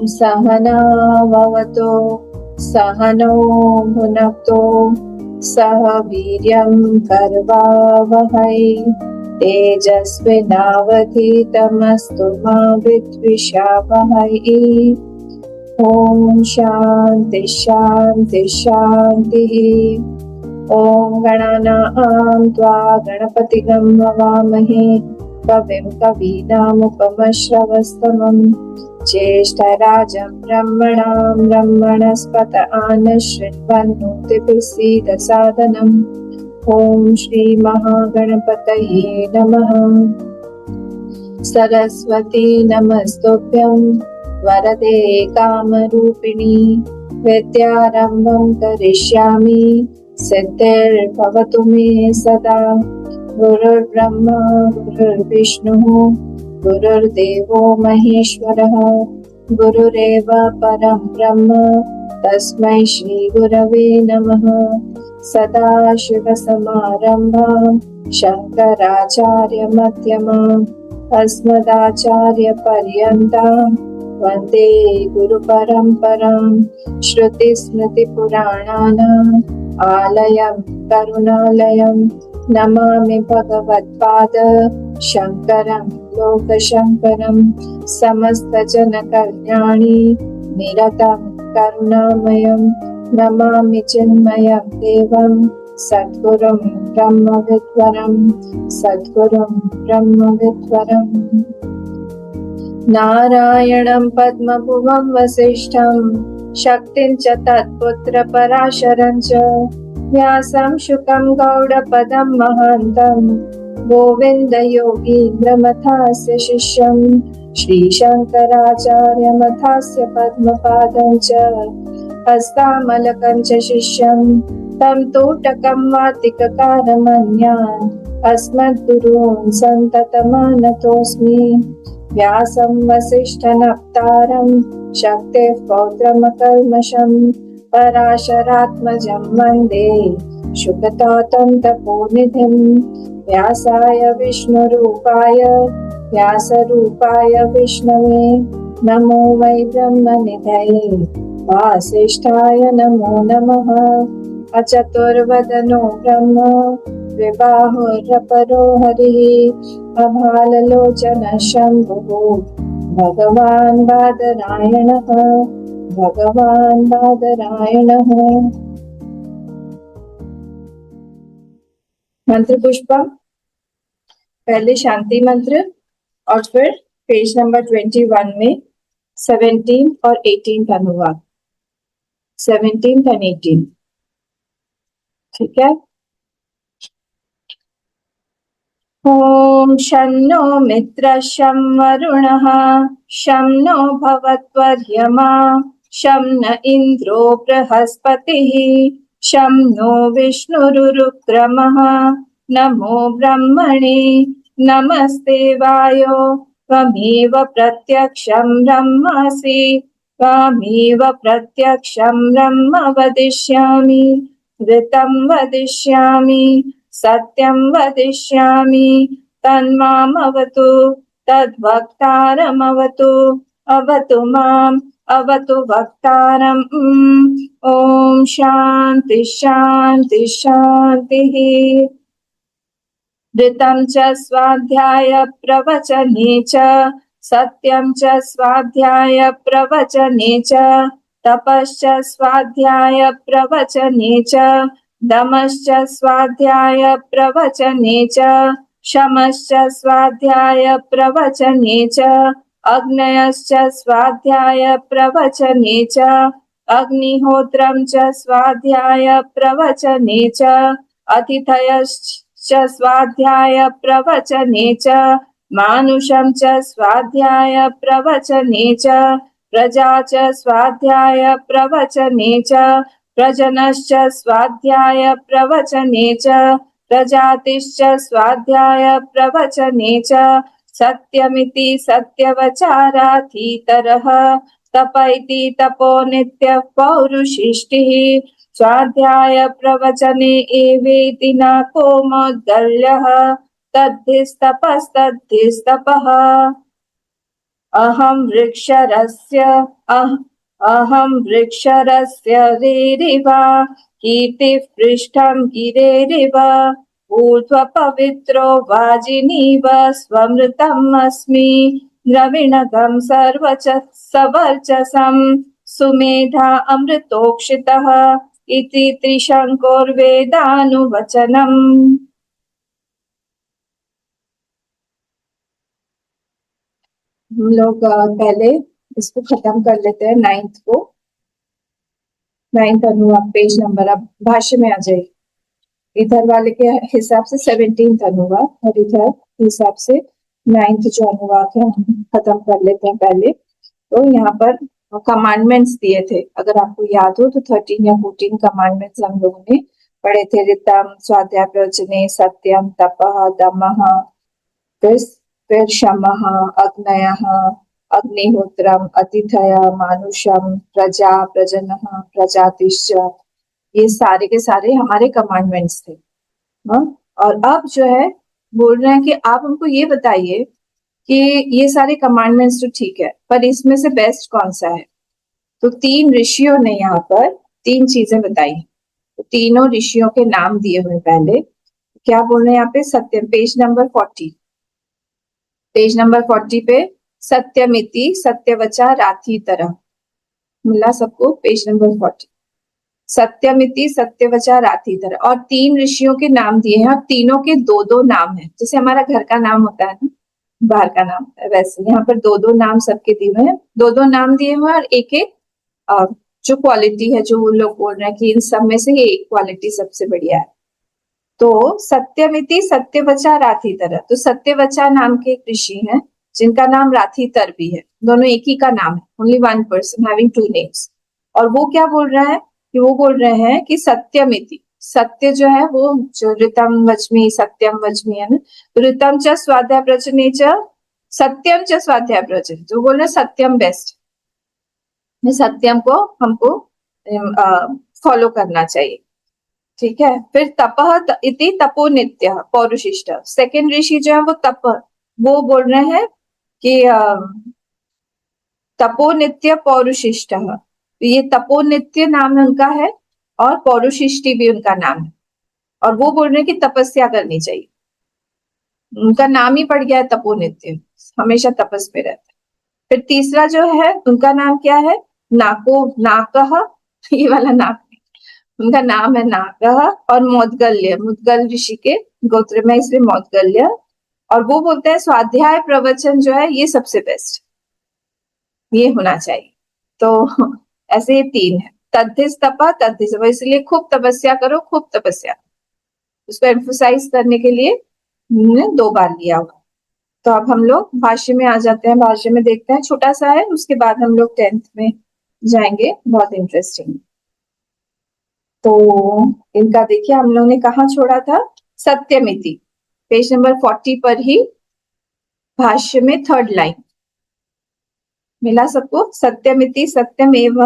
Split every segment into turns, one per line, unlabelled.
सहनाववतु सहनौ भुनक्तु सह वीर्यं करवावहै तेजस्विनावधीतमस्तु मा विद्विषावहै। ॐ शान्ति शान्ति शान्तिः। ॐ गणानां त्वा गणपतिगं हवामहे कविं कवीनामुपमश्रवस्तमम् ज्येष्ठराजं ब्रह्मणां ब्रह्मणस्पत आनश्रृण्वन्नोतिभिः सीदसादनम्। ॐ श्रीमहागणपतये नमः। सरस्वती नमस्तुभ्यं वरदे कामरूपिणी विद्यारम्भं करिष्यामि सिद्धिर्भवतु मे सदा। गुरुर्ब्रह्मा गुरुर्विष्णुः गुरुर्देवो महेश्वरः गुरुरेव परं ब्रह्म तस्मै श्री गुरवे नमः। सदाशिवसमारम्भां शङ्कराचार्यमध्यमाम् अस्मदाचार्यपर्यन्तां वन्दे गुरुपरम्पराम्। श्रुतिस्मृतिपुराणानाम् आलयं करुणालयं नमामि भगवत्पाद शङ्करं लोकशङ्करं। समस्तजनकल्याणी निरतं करुणामयं नमामि चिन्मयं देवं सद्गुरुं ब्रह्मविद्वरं सद्गुरुं ब्रह्मविद्वरम्। नारायणं पद्मभुवं वसिष्ठं शक्तिं च तत्पुत्र पराशरं च व्यासं शुकं गौडपदं महान्तं गोविन्दयोगीन्द्रमथास्य शिष्यं श्रीशङ्कराचार्यमथास्य पद्मपादं च हस्तामलकं च शिष्यं तं तोटकं वातिककारमन्यान् अस्मद्गुरून् सन्ततमानतोऽस्मि। व्यासं वसिष्ठनप्तारं शक्तेः पौत्रमकल्मषं पराशरात्मजं वन्दे शुकतातं तपोनिधिं। व्यासाय विष्णुरूपाय व्यासरूपाय विष्णवे नमो वै ब्रह्मनिधये वासिष्ठाय नमो नमः। अचतुर्वदनो ब्रह्म द्विबाहुरपरो हरिः अभाललोचनः शम्भुः भगवान् बादरायणः भगवान् बादरायणः। मंत्र पुष्पा पहले शांति मंत्र और फिर पेज नंबर 21 में 17 और 18 का अनुवाद, 17 and 18। ठीक है। ॐ शन्नो मित्रः शं वरुणः शं नो भवत्वर्यमा शं न इन्द्रो बृहस्पतिः शं नो विष्णुरुक्रमः। नमो ब्रह्मणे नमस्ते वायो त्वमेव प्रत्यक्षं ब्रह्मासि त्वमेव प्रत्यक्षं ब्रह्म वदिष्यामि ऋतं वदिष्यामि सत्यं वदिष्यामि तन्मामवतु तद्वक्तारमवतु अवतु माम् अवतु वक्तारम्। ॐ शान्ति शान्ति शान्तिः। ऋतं च स्वाध्याय प्रवचने च सत्यं च स्वाध्याय प्रवचने च तपश्च स्वाध्याय प्रवचने च दमश्च स्वाध्याय प्रवचने च शमश्च स्वाध्याय प्रवचने च अग्नयश्च स्वाध्याय प्रवचने च अग्निहोत्रं च स्वाध्याय प्रवचने च अतिथयश्च स्वाध्याय प्रवचने च मानुषं च स्वाध्याय प्रवचने च प्रजा च स्वाध्याय प्रवचने च प्रजनश्च स्वाध्याय प्रवचने च प्रजातिश्च स्वाध्याय प्रवचने च सत्यमिति सत्यवचारातीतरः तप इति तपो नित्यः पौरुषिष्टिः स्वाध्याय प्रवचने एवेति न को मौद्गल्यः तद्धिस्तपस्तद्धिस्तपः। अहं वृक्षरस्य अहं वृक्षरस्य वेरिव कीर्तिः पृष्ठं गिरेरिव ऊर्ध्वपवित्रो वाजिनीव स्वमृतम् अस्मि द्रविणगं सवर्चसं सुमेधा अमृतोक्षितः इति त्रिशंकोर्वेदानुवचनम्। हम लोग पहले इसको खत्म कर लेते हैं, 9th को। 9th अनुवाद पेज नंबर, अब भाष्य में आ जाइए। इधर वाले के हिसाब से 17th अनुवाद और इधर हिसाब से 9th जो अनुवाद है हम खत्म कर लेते हैं पहले। तो यहाँ पर कमांडमेंट्स दिए थे, अगर आपको याद हो तो 13 या 14 कमांडमेंट्स हम लोगों ने पढ़े थे। ऋतम, स्वाध्याय प्रवचने, सत्यम, तपः, दमः, फिर शमः, अग्नयः, अग्निहोत्रम, अतिथय, मानुषम, प्रजा, प्रजनः, प्रजातिश्च, ये सारे के सारे हमारे कमांडमेंट्स थे। और अब जो है बोल रहे हैं कि आप हमको ये बताइए कि ये सारे कमांडमेंट्स तो ठीक है, पर इसमें से बेस्ट कौन सा है। तो 3 ऋषियों ने यहाँ पर 3 चीजें बताई। तो तीनों ऋषियों के नाम दिए हुए पहले क्या बोल रहे हैं यहाँ पे, सत्यम, पेज नंबर 40। पेज नंबर 40 पे सत्यमिति सत्यवचा राथी तरह, मिला सबको? पेज नंबर 40, सत्यमिति सत्यवचा राथी तरह। और 3 ऋषियों के नाम दिए हैं और तीनों के 2-2 नाम है, जैसे हमारा घर का नाम होता है ना, बाहर का नाम है, वैसे यहाँ पर 2-2 नाम सबके दिए हुए हैं। 2-2 नाम दिए हुए हैं और एक जो क्वालिटी है, जो वो लोग बोल रहे हैं कि इन सब में से ये एक क्वालिटी सबसे बढ़िया है। तो सत्यमिति सत्यवचा राथी तरह, तो सत्यवचा नाम के एक ऋषि हैं जिनका नाम राथीतर भी है, दोनों एक ही का नाम है, ओनली 1 पर्सन हैविंग 2 नेम्स। और वो क्या बोल रहा है कि वो बोल रहे हैं कि सत्यमिति, सत्य जो है वो जो ऋतम वच्मि सत्यम वच्मि है ना, तो ऋतम च स्वाध्याय प्रवचने च सत्यम च स्वाध्याय प्रवचने, जो बोल रहे हैं सत्यम बेस्ट, सत्यम को हमको फॉलो करना चाहिए, ठीक है। फिर तपः इति तपो नित्य पौरुशिष्ट, सेकंड ऋषि जो है वो वो बोल रहे हैं कि तपो नित्य पौरुशिष्ट, ये तपो नित्य नाम उनका है और पौरुशिष्टि भी उनका नाम है, और वो बोल रहे हैं कि तपस्या करनी चाहिए, उनका नाम ही पड़ गया है तपो नित्य, हमेशा तपस में रहते। फिर तीसरा जो है उनका नाम क्या है, नाको नाकह, ये वाला नाक, उनका नाम है नाकह, और मौदगल्य, मुदगल ऋषि के गोत्र में इसलिए मौदगल्य, और वो बोलते हैं स्वाध्याय प्रवचन जो है ये सबसे बेस्ट, ये होना चाहिए। तो ऐसे ये 3 है, तद्धिस तपा तद्धिस, इसलिए खूब तपस्या करो, खूब तपस्या, उसको एम्फोसाइज करने के लिए हमने 2 बार लिया हुआ। तो अब हम लोग भाष्य में आ जाते हैं, भाष्य में देखते हैं, छोटा सा है, उसके बाद हम लोग 10th में जाएंगे, बहुत इंटरेस्टिंग। तो इनका देखिए हम लोग ने कहाँ छोड़ा था, सत्यमिति, पेज नंबर 40 पर ही भाष्य में 3rd लाइन, मिला सबको? सत्यमिति सत्यमेव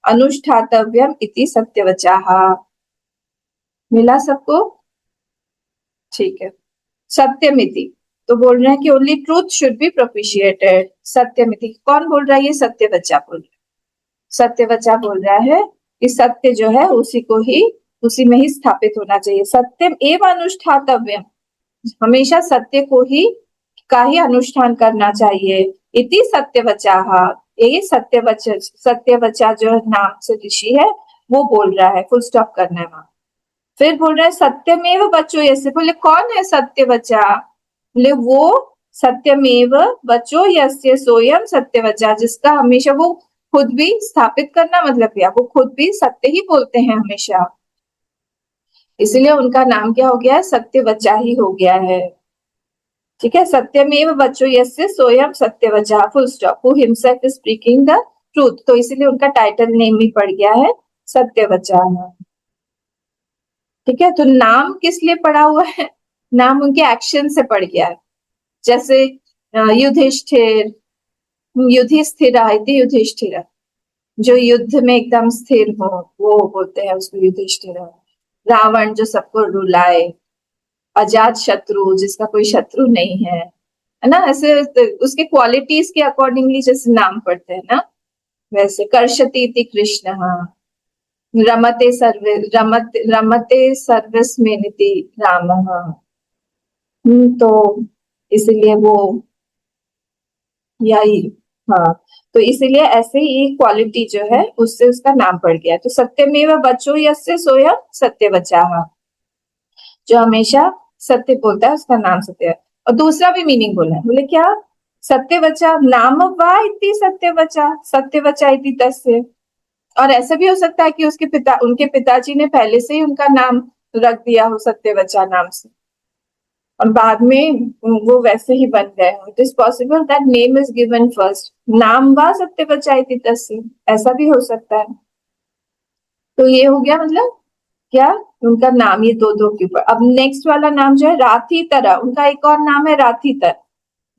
अनुष्ठातव्यम इति सत्यवचाः, मिला सबको? ठीक है। सत्यमिति, तो बोल रहे हैं कि ओनली ट्रूथ शुड बी प्रोपिशिएटेड। सत्यमिति कौन बोल रहा है, ये सत्यवचा बोल रहा है, सत्यवचा बोल रहा है कि सत्य जो है उसी को ही, उसी में ही स्थापित होना चाहिए। सत्यम एवं अनुष्ठातव्यम, हमेशा सत्य को ही का ही अनुष्ठान करना चाहिए। इति सत्यवचाः, ये सत्यवचा जो नाम से ऋषि है वो बोल रहा है, फुल स्टॉप करना है वहां। फिर बोल रहा है सत्यमेव बचो यस्य, बोले कौन है सत्यवचा, बोले वो सत्यमेव बचो यस्य सोयम सत्यवचा, जिसका हमेशा वो खुद भी स्थापित करना, मतलब क्या, वो खुद भी सत्य ही बोलते हैं हमेशा, इसलिए उनका नाम क्या हो गया है, सत्यवचा ही हो गया है, ठीक है। सत्यमेव बचो यस्य सोयम सत्यवचा, full stop, who himself is speaking the truth, तो इसीलिए उनका टाइटल नेम भी पड़ गया है सत्यवचा, ठीक है। तो नाम किस लिए पड़ा हुआ है, नाम उनके एक्शन से पड़ गया है, जैसे युधिष्ठिर, युधिष्ठिर युधिष्ठिर, जो युद्ध में एकदम स्थिर हो वो बोलते हैं उसको युधिष्ठिर। रावण जो सबको रुलाए, अजात शत्रु जिसका कोई शत्रु नहीं है, है ना, ऐसे उसके क्वालिटीज के अकॉर्डिंगली जैसे नाम पढ़ते हैं ना, वैसे कर्षति इति कृष्ण, रमते सर्वस्मिनिति रामः। तो इसलिए वो यही, हाँ, तो इसीलिए ऐसे ही क्वालिटी जो है उससे उसका नाम पड़ गया। तो सत्यमेव वचो यस्य सोयम सत्यवचः, जो हमेशा सत्य बोलता है उसका नाम सत्य है। और दूसरा भी मीनिंग बोला है, बोले क्या, सत्यवचा नाम वा इति सत्यवचा, सत्यवचा इति तस्य। और ऐसा भी हो सकता है कि उनके पिताजी ने पहले से ही उनका नाम रख दिया हो सत्यवचा नाम से, और बाद में वो वैसे ही बन गए हो। It is possible that name is given first, नाम वा सत्यवचा इति तस्य, ऐसा भी हो सकता है। तो ये हो गया मतलब क्या, उनका नाम, ये दो दो के ऊपर। अब नेक्स्ट वाला नाम जो है राथी तरह, उनका एक और नाम है राथी तर।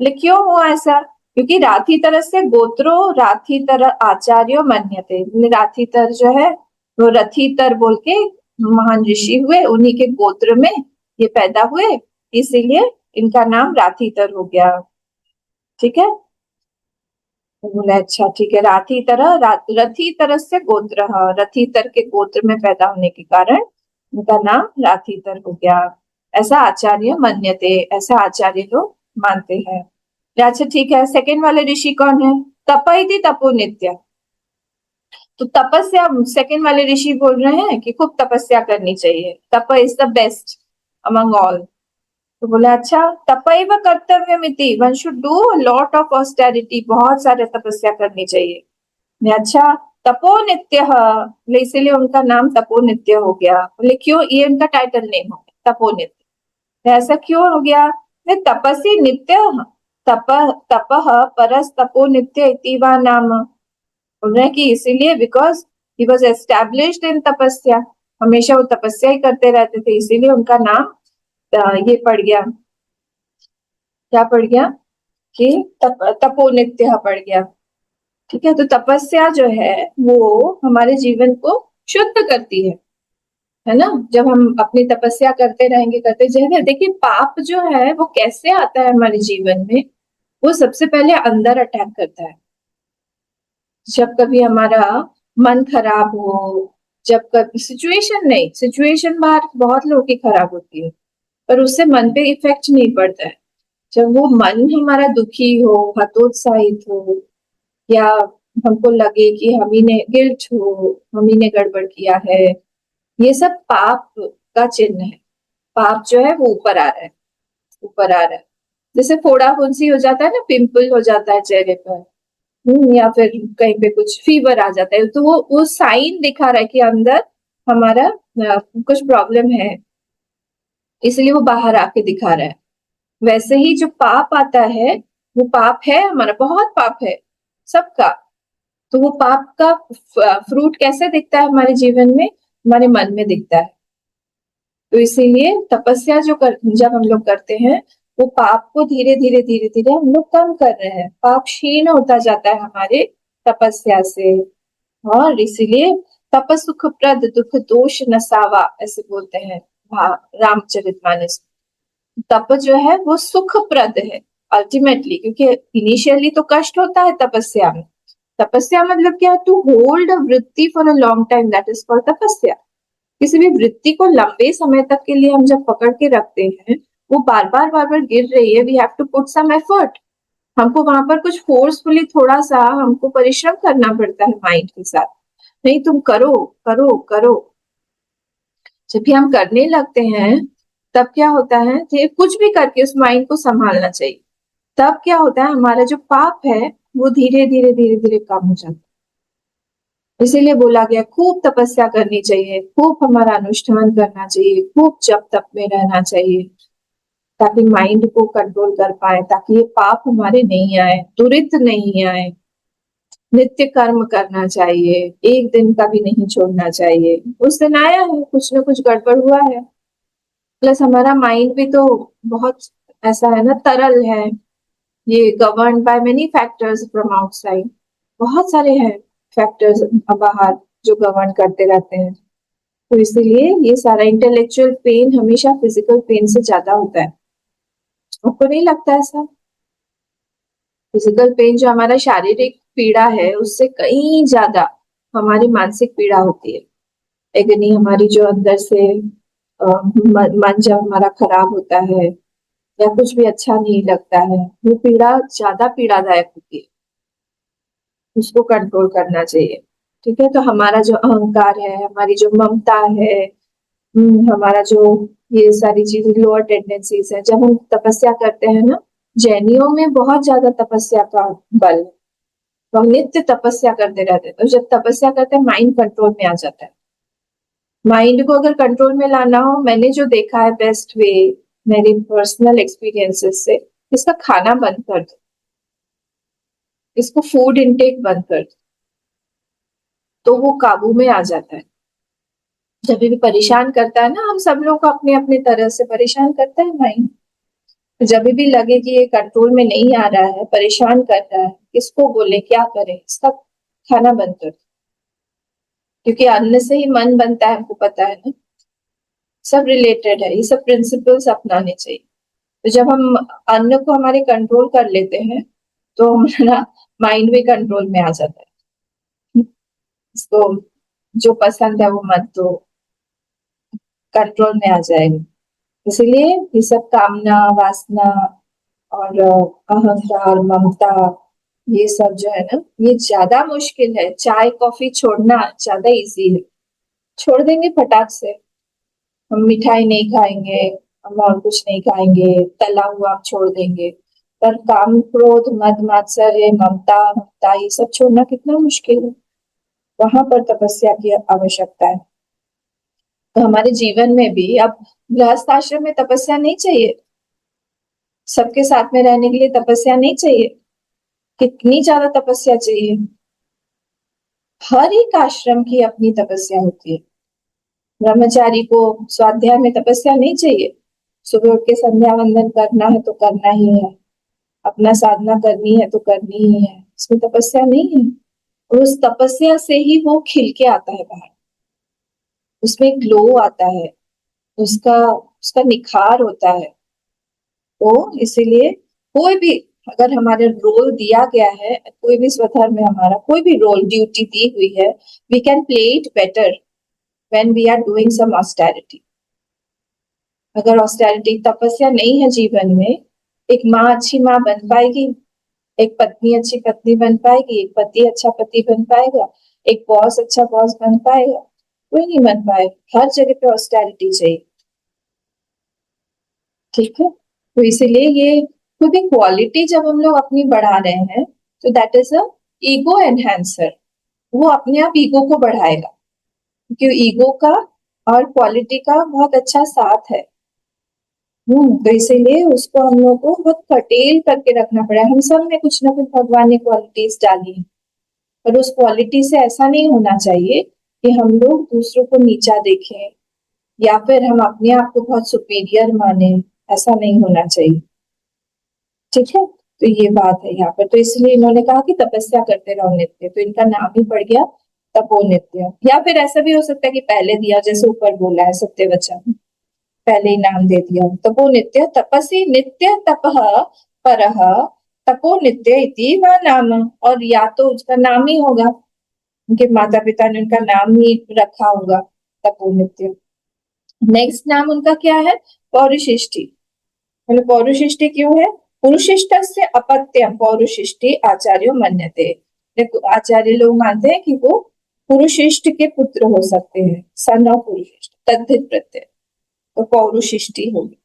क्यों हुआ ऐसा, क्योंकि राथी तरह से गोत्रो राथी तरह आचार्यो मन्यते, राथी तर जो है वो रथी तर बोल के महान ऋषि हुए, उन्हीं के गोत्र में ये पैदा हुए, इसीलिए इनका नाम राथी तर हो गया। ठीक है, तो बोले अच्छा ठीक है, रथी तरह से गोत्र, रथी तर के गोत्र में पैदा होने के कारण उनका नाम राथी तर हो गया, ऐसा आचार्य मन्यते, ऐसा आचार्य लोग मानते हैं। अच्छा ठीक है, सेकंड वाले ऋषि कौन है, तपैति तपो नित्य। तो तपस्या, सेकंड वाले ऋषि बोल रहे हैं कि खूब तपस्या करनी चाहिए, तप is the best among all. तो बोले अच्छा, तपैव कर्तव्यमिति, one should do lot of austerity, बहुत सारे तपस्या करनी चाहिए। अच्छा, तपो नित्य, इसीलिए उनका नाम तपो नित्य हो गया। बोले क्यों, ये उनका टाइटल नेम हो गया तपो नित्य, ऐसा क्यों हो गया, तपसी नित्य, तप तपः परस तपो नित्य इति वा नाम। बोल रहे हैं कि इसीलिए because he was established in तपस्या, हमेशा वो तपस्या ही करते रहते थे, इसीलिए उनका नाम ये पड़ गया, क्या पड़ गया कि तपो नित्य पड़ गया। ठीक है, तो तपस्या जो है वो हमारे जीवन को शुद्ध करती है ना। जब हम अपनी तपस्या करते रहेंगे, करते जाएंगे, देखिए पाप जो है वो कैसे आता है हमारे जीवन में, वो सबसे पहले अंदर अटैक करता है। जब कभी हमारा मन खराब हो, जब कभी सिचुएशन, नहीं सिचुएशन बाहर बहुत लोगों की खराब होती है, पर उससे मन पे इफेक्ट नहीं पड़ता है। जब वो मन हमारा दुखी हो, हतोत्साहित हो, या हमको लगे कि हम ही ने गिल्ट हो, हम ही ने गड़बड़ किया है, ये सब पाप का चिन्ह है। पाप जो है वो ऊपर आ रहा है, ऊपर आ रहा है। जैसे फोड़ा फुंसी हो जाता है ना, पिंपल हो जाता है चेहरे पर, या फिर कहीं पे कुछ फीवर आ जाता है, तो वो साइन दिखा रहा है कि अंदर हमारा कुछ प्रॉब्लम है, इसलिए वो बाहर आके दिखा रहा है। वैसे ही जो पाप आता है, वो पाप है हमारा, बहुत पाप है सबका। तो वो पाप का फ्रूट कैसे दिखता है हमारे जीवन में, हमारे मन में दिखता है। तो इसीलिए तपस्या जब हम लोग करते हैं, वो पाप को धीरे धीरे धीरे धीरे हम लोग कम कर रहे हैं, पाप क्षीण होता जाता है हमारे तपस्या से। और इसीलिए तप सुखप्रद दुख दोष नसावा, ऐसे बोलते हैं रामचरितमानस। तप जो है वो सुखप्रद है अल्टीमेटली, क्योंकि इनिशियली तो कष्ट होता है तपस्या में। तपस्या मतलब क्या, टू होल्ड अ वृत्ति for a long time, that is called तपस्या। किसी भी वृत्ति को लंबे समय तक के लिए हम जब पकड़ के रखते हैं, वो बार बार गिर रही है, we have to put some effort. हमको वहां पर कुछ फोर्सफुली थोड़ा सा हमको परिश्रम करना पड़ता है माइंड के साथ, नहीं तुम करो करो करो। जब भी हम करने लगते हैं, तब क्या होता है, कुछ भी करके उस माइंड को संभालना चाहिए। तब क्या होता है, हमारा जो पाप है वो धीरे धीरे धीरे धीरे कम हो जाता है। इसीलिए बोला गया खूब तपस्या करनी चाहिए, खूब हमारा अनुष्ठान करना चाहिए, खूब जप तप में रहना चाहिए, ताकि माइंड को कंट्रोल कर पाए, ताकि ये पाप हमारे नहीं आए, दुरित नहीं आए। नित्य कर्म करना चाहिए, एक दिन का भी नहीं छोड़ना चाहिए। उस दिन आया है, कुछ ना कुछ गड़बड़ हुआ है, प्लस हमारा माइंड भी तो बहुत ऐसा है ना, तरल है, ये govern by many factors from outside, बहुत सारे हैं फैक्टर्स बाहर जो गवर्न करते रहते हैं। तो इसीलिए ये सारा इंटेलेक्चुअल पेन हमेशा फिजिकल पेन से ज्यादा होता है। आपको नहीं लगता ऐसा? फिजिकल पेन जो हमारा शारीरिक पीड़ा है उससे कहीं ज्यादा हमारी मानसिक पीड़ा होती है। एगनी हमारी जो अंदर से मन जब हमारा खराब होता है या कुछ भी अच्छा नहीं लगता है, वो पीड़ा ज्यादा पीड़ादायक होती है। उसको कंट्रोल करना चाहिए। ठीक है, तो हमारा जो अहंकार है, हमारी जो ममता है, हमारा जो ये सारी चीजें लोअर टेंडेंसीज है, जब हम तपस्या करते हैं ना, जैनियों में बहुत ज्यादा तपस्या का बल है। तो हम नित्य तपस्या करते रहते हैं, तो जब तपस्या करते हैं माइंड कंट्रोल में आ जाता है। माइंड को अगर कंट्रोल में लाना हो, मैंने जो देखा है बेस्ट वे, मेरे पर्सनल एक्सपीरियंसेस से, इसका खाना बंद कर दो, इसको फूड इनटेक बंद कर दो, तो वो काबू में आ जाता है। जब भी परेशान करता है ना, हम सब लोग को अपने अपने तरह से परेशान करता है माइंड। जब भी लगे कि ये कंट्रोल में नहीं आ रहा है, परेशान कर रहा है, किसको बोले, क्या करें, इसका खाना बंद कर दो। क्योंकि अन्न से ही मन बनता है, हमको पता है ना, सब रिलेटेड है, ये सब प्रिंसिपल्स अपनाने चाहिए। तो जब हम अन्न को हमारे कंट्रोल कर लेते हैं, तो हमारा माइंड भी कंट्रोल में आ जाता है। इसको जो पसंद है वो मत दो, कंट्रोल में आ जाएगा। इसीलिए ये सब कामना, वासना और अहंकार, ममता, ये सब जो है ना, ये ज्यादा मुश्किल है। चाय कॉफी छोड़ना ज्यादा इजी है, छोड़ देंगे फटाक से। हम मिठाई नहीं खाएंगे, हम और कुछ नहीं खाएंगे, तला हुआ हम छोड़ देंगे। पर काम, क्रोध, मद मात्सर्य, ममता ममता, ये सब छोड़ना कितना मुश्किल है। वहां पर तपस्या की आवश्यकता है। तो हमारे जीवन में भी अब गृहस्थ आश्रम में तपस्या नहीं चाहिए, सबके साथ में रहने के लिए तपस्या नहीं चाहिए। कितनी ज्यादा तपस्या चाहिए। हर एक आश्रम की अपनी तपस्या होती है। ब्रह्मचारी को स्वाध्याय में तपस्या नहीं चाहिए। सुबह उठ के संध्या वंदन करना है तो करना ही है, अपना साधना करनी है तो करनी ही है, इसमें तपस्या नहीं है। और उस तपस्या से ही वो खिल के आता है बाहर, उसमें ग्लो आता है, उसका उसका निखार होता है। तो इसीलिए कोई भी, अगर हमारे रोल दिया गया है, कोई भी स्वधर्म में हमारा कोई भी रोल ड्यूटी दी हुई है, we can play it better when we are doing some austerity. अगर ऑस्टेरिटी, तपस्या नहीं है जीवन में, एक माँ अच्छी माँ बन पाएगी, एक पत्नी अच्छी पत्नी बन पाएगी, एक पति अच्छा पति बन पाएगा, एक बॉस अच्छा बॉस बन पाएगा? कोई नहीं बन पाएगा। हर जगह पे ऑस्टेरिटी चाहिए। ठीक है, तो इसीलिए ये कोई भी क्वालिटी जब हम लोग अपनी बढ़ा रहे हैं, तो that is a ego enhancer. वो अपने आप ईगो को बढ़ाएगा, क्योंकि ईगो का और क्वालिटी का बहुत अच्छा साथ है। तो इसीलिए उसको हम लोग को बहुत कर्टेल करके रखना पड़ा। हम सब में कुछ ना कुछ भगवान ने क्वालिटीज डाली है, पर उस क्वालिटी से ऐसा नहीं होना चाहिए कि हम लोग दूसरों को नीचा देखें या फिर हम अपने आप को बहुत सुपीरियर माने। ऐसा नहीं होना चाहिए। ठीक है, तो ये बात है यहाँ पर। तो इसलिए इन्होंने कहा कि तपस्या करते रहो नित्य, तो इनका नाम ही पड़ गया तपो नित्य। या फिर ऐसा भी हो सकता है कि पहले दिया, जैसे ऊपर बोला है सत्यवचन, पहले ही नाम दे दिया। तपो नित्य तपसी नित्य तपः परः तपो नित्य इति वह नाम। और या तो उसका नाम ही होगा, उनके माता पिता ने उनका नाम ही रखा होगा तपो नित्य। नेक्स्ट नाम उनका क्या है? पौरुषिष्टि। मतलब पौरुषिष्टि क्यों है? पुरुषिष्ट से अपत्यम पौरुषिष्टि आचार्यो मन्यते। देखो, आचार्य लोग मानते हैं कि वो पुरुषिष्ट के पुत्र हो सकते हैं, सन ऑफ पुरुषिष्ट, तद्धित प्रत्यय, तो पौरुषिष्टि होगी।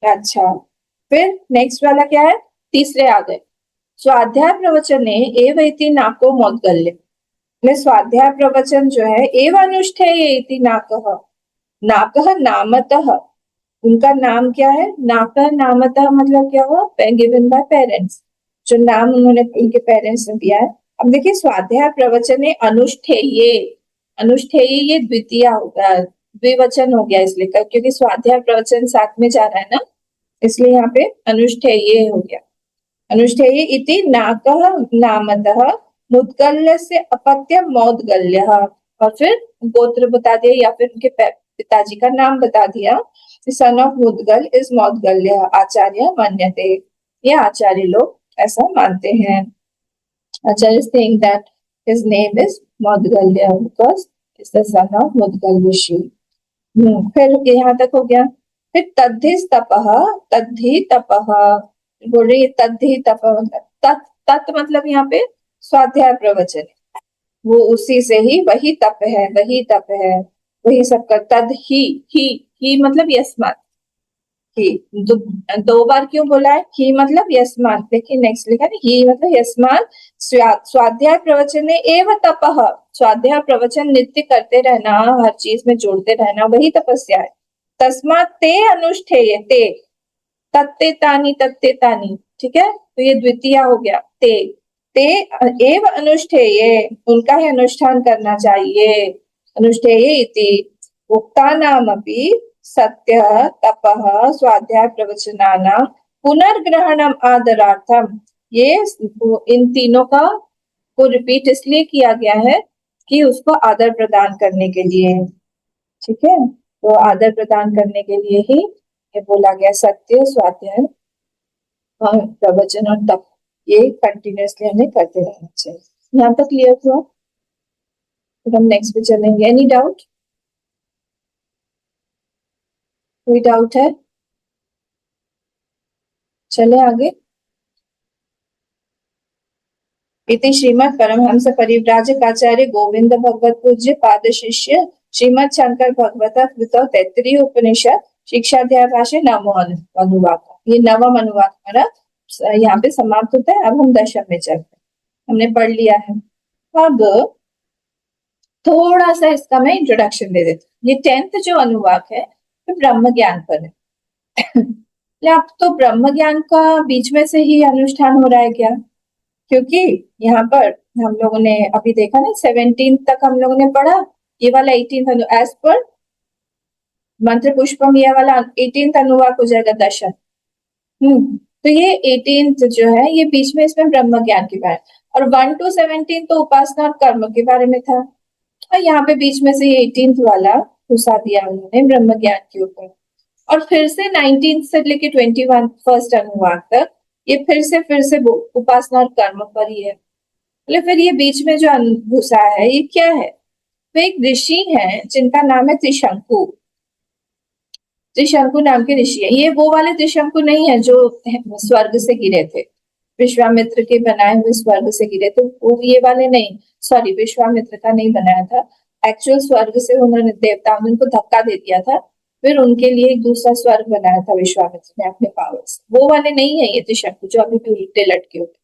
अच्छा, फिर नेक्स्ट वाला क्या है? तीसरे आ गए स्वाध्याय प्रवचने एव इति नाको मौद्गल्य। स्वाध्याय प्रवचन जो है, एव अनुष्ठेय इति नाकः, नाकः नामतः, उनका नाम क्या है? नाकः नामतः मतलब क्या हुआ? गिवन बाय पेरेंट्स, जो नाम उन्होंने उनके पेरेंट्स ने दिया है। अब देखिए, स्वाध्याय प्रवचने अनुष्ठेय, अनुष्ठेय ये द्वितीय होगा, द्विवचन हो गया इसलिए, क्योंकि स्वाध्याय प्रवचन साथ में जा रहा है ना, इसलिए यहाँ पे अनुष्ठेय हो गया। अनुष्ठेय इति नाकः नामतः मुद्गल्य से अपत्य मौद्गल्य। और फिर गोत्र बता दिया या फिर उनके पिताजी का नाम बता दिया। Son of Mudgal is Maudgalya आचार्य मन्यते, ये आचार्य लोग ऐसा मानते हैं। आचार्य think that his name is Maudgalya because he's the son of Mudgal ऋषि। फिर यहाँ तक हो गया। फिर तद्धि तपः, तद्धि तपः बोल रही है। तद्धि तप मतलब तत् मतलब यहाँ पे स्वाध्याय प्रवचन, वो उसी से ही, वही तप है, वही तप है, वही सबका। तद ही मतलब यस्मात्, ही दो बार क्यों बोला है? ही मतलब यस्मात्। देखिए नेक्स्ट लिखा है ही मतलब यस्मात् स्वाध्याय प्रवचन एव तपः, स्वाध्याय प्रवचन नित्य करते रहना, हर चीज में जोड़ते रहना, वही तपस्या है। तस्मात् ते अनुष्ठेय, तत्ते तानी, ठीक है, तो ये द्वितीय हो गया। ते एव अनुष्ठेय, उनका ही अनुष्ठान करना चाहिए। अनुष्ठेय इति उक्तानामपि सत्य तपः स्वाध्याय प्रवचनानां पुनर्ग्रहणम आदरार्थम, ये इन तीनों का को रिपीट इसलिए किया गया है कि उसको आदर प्रदान करने के लिए, ठीक है, तो आदर प्रदान करने के लिए ही ये बोला गया। सत्य, स्वाध्याय और प्रवचन और तप, ये कंटिन्यूअसली हमें करते रहना चाहिए। यहाँ तक क्लियर हुआ? फिर हम नेक्स्ट पे चलेंगे। Any doubt? कोई डाउट है? चले आगे। इति श्रीमद परमहंस परिव्राजकाचार्य गोविंद भगवत पूज्य पाद शिष्य श्रीमद शंकर भगवता कृत तैत्तरीय उपनिषद शिक्षाध्याय भाष्य नवम अनुवाक, ये नवम अनुवाक हमारा यहाँ पे समाप्त होता है। अब हम दशम में चलते हैं, हमने पढ़ लिया है। अब थोड़ा सा इसका मैं इंट्रोडक्शन दे देती हूँ। ये 10th जो अनुवाक है तो ब्रह्म ज्ञान पर है। अब तो ब्रह्म ज्ञान का बीच में से ही अनुष्ठान हो रहा है क्या? क्योंकि यहाँ पर हम लोगों ने अभी देखा ना 17 तक हम लोगों ने पढ़ा, ये वाला 18th एज पर मंत्र पुष्पम, ये वाला 18th अनुवाक हो जाएगा दशम। तो ये 18th जो है ये बीच में, इसमें ब्रह्म ज्ञान के बारे, और 1 to 17 तो उपासना और कर्म के बारे में था, और यहाँ पे बीच में से ये 18th वाला घुसा दिया उन्होंने ब्रह्म ज्ञान के ऊपर। और फिर से 19 से लेके 21 फर्स्ट अनुवाक तक ये फिर से उपासना और कर्म पर ही है। फिर ये बीच में जो घुसा है ये क्या है? वे एक ऋषि हैं जिनका नाम है त्रिशंकु। त्रिशंकु नाम के ऋषि है। ये वो वाले त्रिशंकु नहीं है जो स्वर्ग से गिरे थे, विश्वामित्र के बनाए हुए स्वर्ग से गिरे थे, वो ये वाले नहीं, सॉरी, विश्वामित्र का नहीं बनाया था। एक्चुअल स्वर्ग से उन्होंने, देवताओं ने उनको धक्का दे दिया था, फिर उनके लिए एक दूसरा स्वर्ग बनाया था विश्वामित्र ने अपने पावर से। वो वाले नहीं है ये त्रिशंकु जो अभी भी उल्टे लटके होते,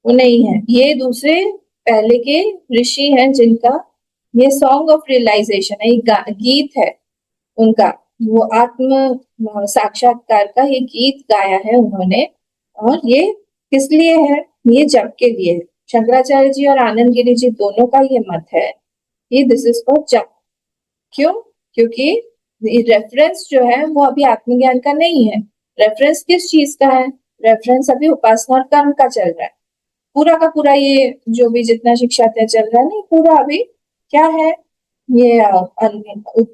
वो नहीं है। ये दूसरे पहले के ऋषि हैं जिनका ये सॉन्ग ऑफ रियलाइजेशन है, ये गीत है उनका, वो आत्म साक्षात्कार का ये गीत गाया है उन्होंने। और ये किस लिए है? ये जप के लिए है। शंकराचार्य जी और आनंद गिरी जी दोनों का ये मत है कि दिस इज फॉर जप। क्यों? क्योंकि रेफरेंस जो है वो अभी आत्मज्ञान का नहीं है। रेफरेंस किस चीज का है? रेफरेंस अभी उपासना और कर्म का चल रहा है। पूरा का पूरा ये जो भी जितना शिक्षा चल रहा है ना, पूरा अभी क्या है, ये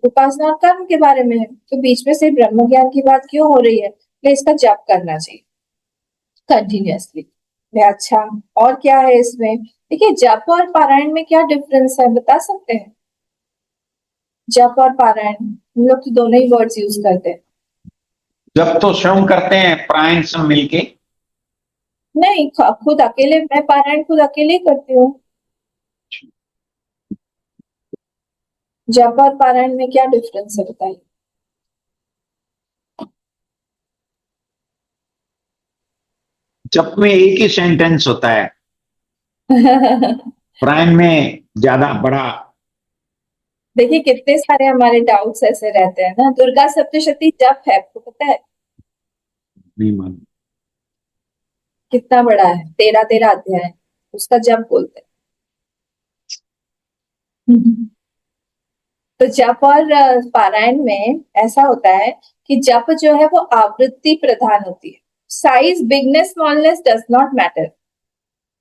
उपासना और कर्म के बारे में है। तो बीच में से ब्रह्म ज्ञान की बात क्यों हो रही है? तो इसका जप करना चाहिए कंटिन्यूअसली। अच्छा, और क्या है इसमें? देखिए, जप और पारायण में क्या डिफरेंस है बता सकते हैं? जप और पारायण, हम लोग तो दोनों ही वर्ड्स यूज करते हैं।
जब तो श्रवण करते हैं, पारायण सब मिलके
नहीं, खुद अकेले, मैं पारायण खुद अकेले ही करती हूँ। जप और पारायण में क्या डिफरेंस है बताइए?
जप में एक ही सेंटेंस होता है, पारायण में ज्यादा बड़ा।
देखिए कितने सारे हमारे डाउट्स ऐसे रहते हैं ना। दुर्गा सप्तशती जप है, आपको पता है
नहीं मान
कितना बड़ा है? 13 अध्याय है, उसका जप बोलते हैं। तो जप और पारायण में ऐसा होता है कि जप जो है वो आवृत्ति प्रधान होती है। Size, bigness, smallness does not matter,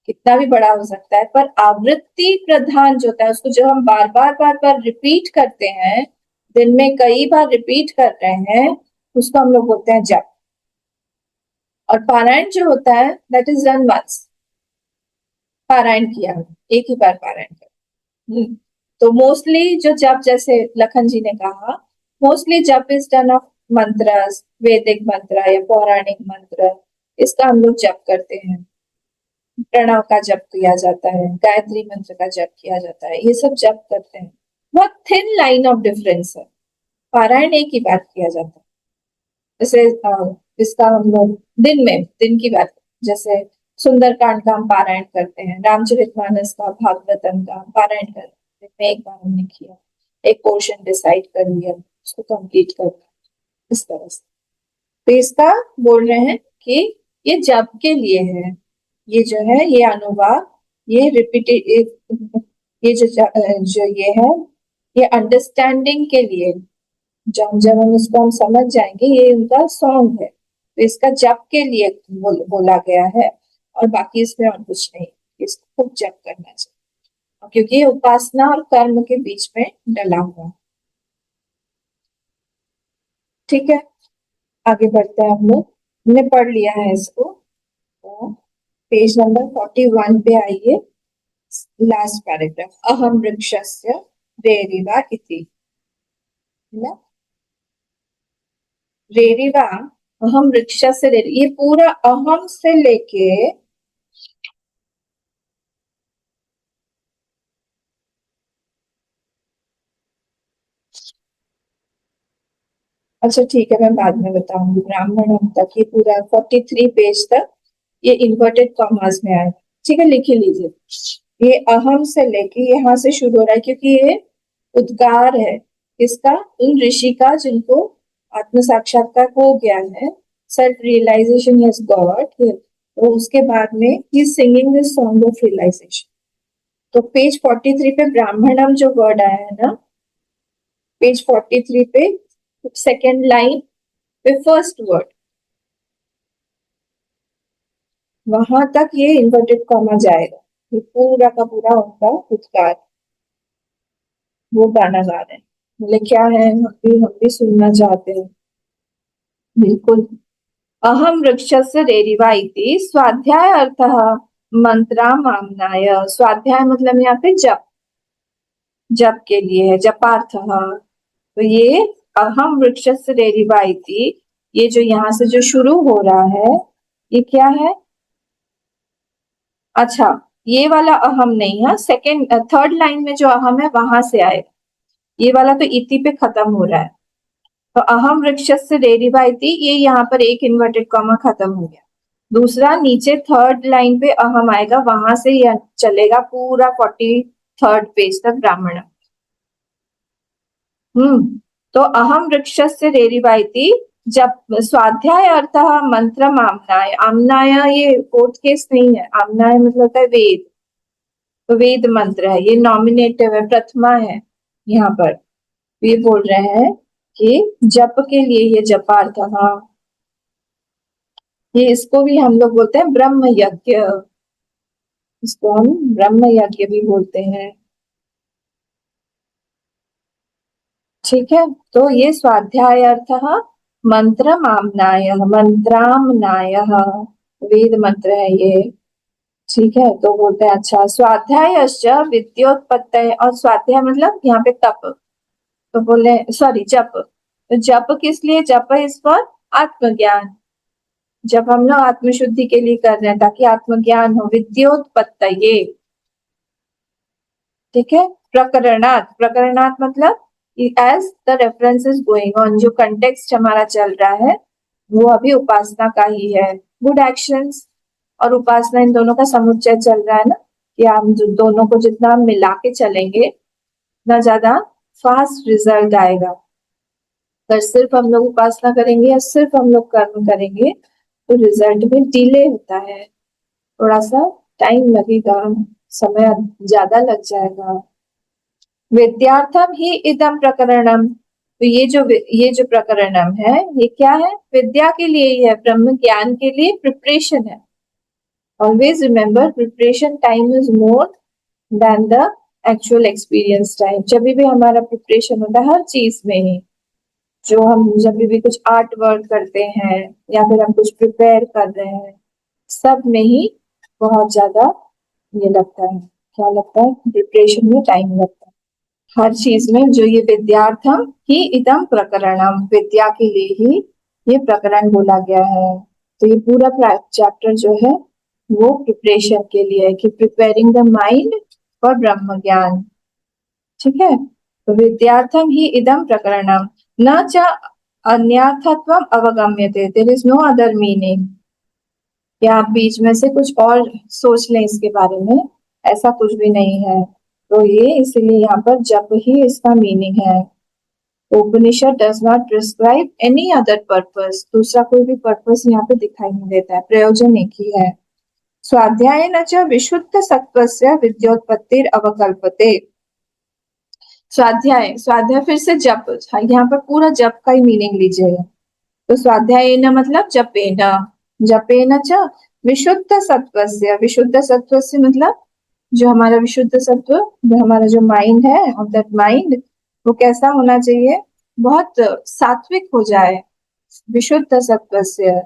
कितना भी बड़ा हो सकता है, पर आवृत्ति प्रधान जो होता है, उसको जो हम बार बार रिपीट करते हैं, दिन में कई बार रिपीट कर रहे हैं, उसको हम लोग बोलते हैं जप। और पारायण जो होता है दैट इज डन वंस, पारायण किया, एक ही बार पारायण कर। तो मोस्टली जो जप, जैसे लखन जी ने कहा, मोस्टली जप इज डन ऑफ मंत्र, वैदिक मंत्र या पौराणिक मंत्र, इसका हम लोग जप करते हैं। प्रणव का जप किया जाता है, गायत्री मंत्र का जप किया जाता है, ये सब जप करते हैं। बहुत थिन लाइन ऑफ डिफरेंस है। पारायण एक ही बार किया जाता है। जैसे इसका हम लोग दिन की बात, जैसे सुंदरकांड का हम पारायण करते हैं, रामचरितमानस का, भागवतम का पारायण करते हैं। दिन में एक बार हमने किया, एक पोर्शन डिसाइड कर लिया, उसको कंप्लीट कर, इस तरह से। तो इसका बोल रहे हैं कि ये जप के लिए है, ये जो है ये अनुवाद, ये रिपीटेड, ये जो ये है, ये अंडरस्टैंडिंग के लिए, जब हम इसको हम समझ जाएंगे, ये उनका सॉन्ग है, तो इसका जप के लिए बोला गया है, और बाकी इसमें और कुछ नहीं, इसको खूब जप करना चाहिए, क्योंकि ये उपासना और कर्म के बीच में डला हुआ है। ठीक है, आगे बढ़ते हैं हम लोग। हमने पढ़ लिया है इसको, तो पेज नंबर 41 पे आइए, लास्ट पैराग्राफ, अहम वृक्षस्य रेरिवा इति, है ना? रेरिवा, अहम वृक्षस्य रेरि, ये पूरा अहम से लेके अच्छा ठीक है, मैं बाद में बताऊंगी, ब्राह्मणम तक ये पूरा 43 पेज तक ये इन्वर्टेड कॉमास में आए। ठीक है, लिख ही लीजिए। ये अहम से लेके यहाँ से शुरू हो रहा है, क्योंकि ये उद्गार है इसका, उन ऋषि का जिनको आत्म साक्षात्कार हो गया है, सेल्फ रियलाइजेशन इज गॉड, तो उसके बाद में ही singing this song of realization. तो पेज 43 पे ब्राह्मणम जो वर्ड आया है ना, पेज 43 पे सेकेंड लाइन पे फर्स्ट वर्ड, वहां तक ये इन्वर्टेड कॉमा जाएगा, ये पूरा का पूरा उनका उद्गार, वो गाना गा रहे हैं। बोले क्या है, हम भी सुनना चाहते हैं। बिल्कुल। अहम वृक्षस्य रेरिवा इति स्वाध्याय अर्थः मंत्रामाम्नाय, स्वाध्याय मतलब यहाँ पे जप, जप के लिए है, जपार्थः। तो ये अहम वृक्षस्य रेरिवा इति, ये जो यहाँ से जो शुरू हो रहा है, ये क्या है? अच्छा, ये वाला अहम नहीं है, सेकेंड थर्ड लाइन में जो अहम है वहां से आएगा, ये वाला तो इति पे खत्म हो रहा है। तो अहम वृक्षस्य रेरिवा इति, ये यहाँ पर एक इन्वर्टेड कॉमा खत्म हो गया। दूसरा नीचे थर्ड लाइन पे अहम आएगा, वहां से यह चलेगा पूरा 43rd पेज तक ब्राह्मण। तो अहम वृक्षस्य रेरिवा इति, जब स्वाध्याय अर्थः मंत्र आमनाय, आमनाय ये फोर्थ केस नहीं है, आमनाय मतलब होता है वेद, तो वेद मंत्र है, ये नॉमिनेटिव है, प्रथमा है यहाँ पर। ये बोल रहे हैं कि जप के लिए ये जपार्थ, हाँ, ये इसको भी हम लोग बोलते हैं ब्रह्म यज्ञ, इसको हम ब्रह्म यज्ञ भी बोलते हैं। ठीक है, तो ये स्वाध्याय अर्थ मंत्र मामनाय, मंत्रामनाय, वेद मंत्र है ये। ठीक है, तो बोलते हैं अच्छा स्वाध्याय विद्योत्पत्ति, और स्वाध्याय मतलब यहाँ पे तप, तो बोले सॉरी जप, तो जप किस लिए? जप इज फॉर आत्मज्ञान, जब हम लोग आत्मशुद्धि के लिए कर रहे हैं ताकि आत्मज्ञान हो, विद्योत्पत्तये। ठीक है, प्रकरणात्, प्रकरणात् मतलब as the reference is going on, जो कंटेक्स्ट हमारा चल रहा है वो अभी उपासना का ही है। गुड एक्शंस और उपासना, इन दोनों का समुच्चय चल रहा है ना, कि हम दोनों को जितना हम मिला के चलेंगे उतना ज्यादा फास्ट रिजल्ट आएगा। अगर सिर्फ हम लोग उपासना करेंगे या सिर्फ हम लोग कर्म करेंगे तो रिजल्ट में डिले होता है, थोड़ा सा टाइम लगेगा, समय ज्यादा लग जाएगा। विद्यार्थम ही इदम प्रकरणम, तो ये जो प्रकरणम है ये क्या है? विद्या के लिए ही है, ब्रह्म ज्ञान के लिए प्रिपरेशन है। Always remember, preparation time is more than the actual experience time. जब भी हमारा प्रिपरेशन होता है हर चीज में ही, जो हम जब भी कुछ आर्ट वर्क करते हैं या फिर हम कुछ प्रिपेयर कर रहे हैं, सब में ही बहुत ज्यादा ये लगता है, क्या लगता है, प्रिपरेशन में टाइम लगता है। हर चीज में जो ये विद्यार्थम ही इदम प्रकरणम, विद्या के लिए ही ये प्रकरण बोला गया है। तो ये पूरा चैप्टर जो है वो प्रिपरेशन के लिए है, कि प्रिपेयरिंग द माइंड फॉर ब्रह्म ज्ञान। ठीक है, तो विद्यार्थम ही इदम प्रकरणम न च अन्यर्थत्वम अवगम्यते, there is no other meaning. या आप बीच में से कुछ और सोच लें इसके बारे में, ऐसा कुछ भी नहीं है। तो ये इसलिए यहाँ पर जप ही इसका मीनिंग है। Upanishad does not prescribe any other purpose, दूसरा कोई भी पर्पस यहाँ पे दिखाई नहीं देता है, प्रयोजन एक ही है। स्वाध्यायेन च विशुद्ध सत्वस्य विद्योत्पत्तिर अवकल्पते। स्वाध्याय, स्वाध्याय फिर से जप, यहाँ पर पूरा जप का ही मीनिंग लीजिएगा। तो स्वाध्यायेन मतलब जपेन, जपेन च विशुद्ध सत्वस्य, विशुद्ध सत्वस्य मतलब जो हमारा विशुद्ध सत्व, जो हमारा जो माइंड है, ऑफ दैट माइंड, वो कैसा होना चाहिए, बहुत सात्विक हो जाए, विशुद्ध सत्वस्य।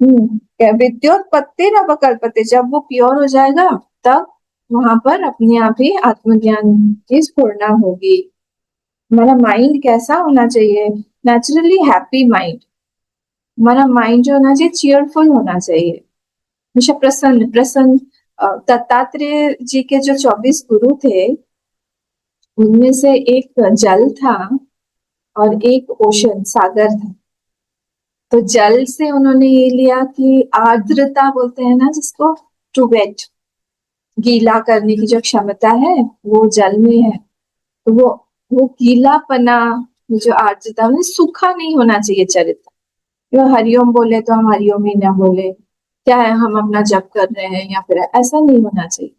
विद्योत्पत्ति अवकल्पते, जब वो प्योर हो जाएगा तब वहां पर अपने आप ही आत्मज्ञान की स्फुरना होगी। हमारा माइंड कैसा होना चाहिए, नेचुरली हैप्पी माइंड। हमारा माइंड जो होना चाहिए चीयरफुल होना चाहिए, हमेशा प्रसन्न प्रसन्न। दत्तात्रेय जी के जो 24 गुरु थे, उनमें से एक जल था और एक ओशन, सागर था। तो जल से उन्होंने ये लिया कि आर्द्रता बोलते हैं ना जिसको, टू वेट, गीला करने की जो क्षमता है वो जल में है। तो वो गीलापना, जो आर्द्रता में, सूखा नहीं होना चाहिए चरित्र। जो हरिओम बोले तो हम हरिओम ही ना बोले, क्या है हम अपना जप कर रहे हैं या फिर ऐसा नहीं होना चाहिए।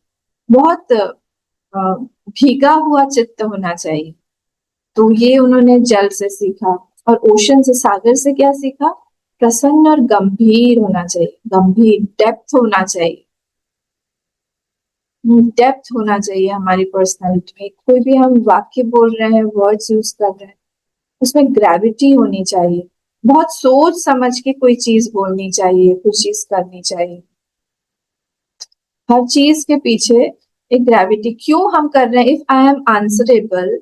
बहुत भीगा हुआ चित्त होना चाहिए। तो ये उन्होंने जल से सीखा। और ओशन से, सागर से क्या सीखा, प्रसन्न और गंभीर होना चाहिए, गंभीर, डेप्थ होना चाहिए, डेप्थ होना चाहिए हमारी पर्सनालिटी में। कोई भी हम वाक्य बोल रहे हैं, वर्ड्स यूज कर रहे हैं, उसमें ग्रेविटी होनी चाहिए, बहुत सोच समझ के कोई चीज बोलनी चाहिए, कुछ चीज करनी चाहिए। हर चीज के पीछे एक ग्रेविटी, क्यों हम कर रहे हैं, इफ आई एम आंसरेबल,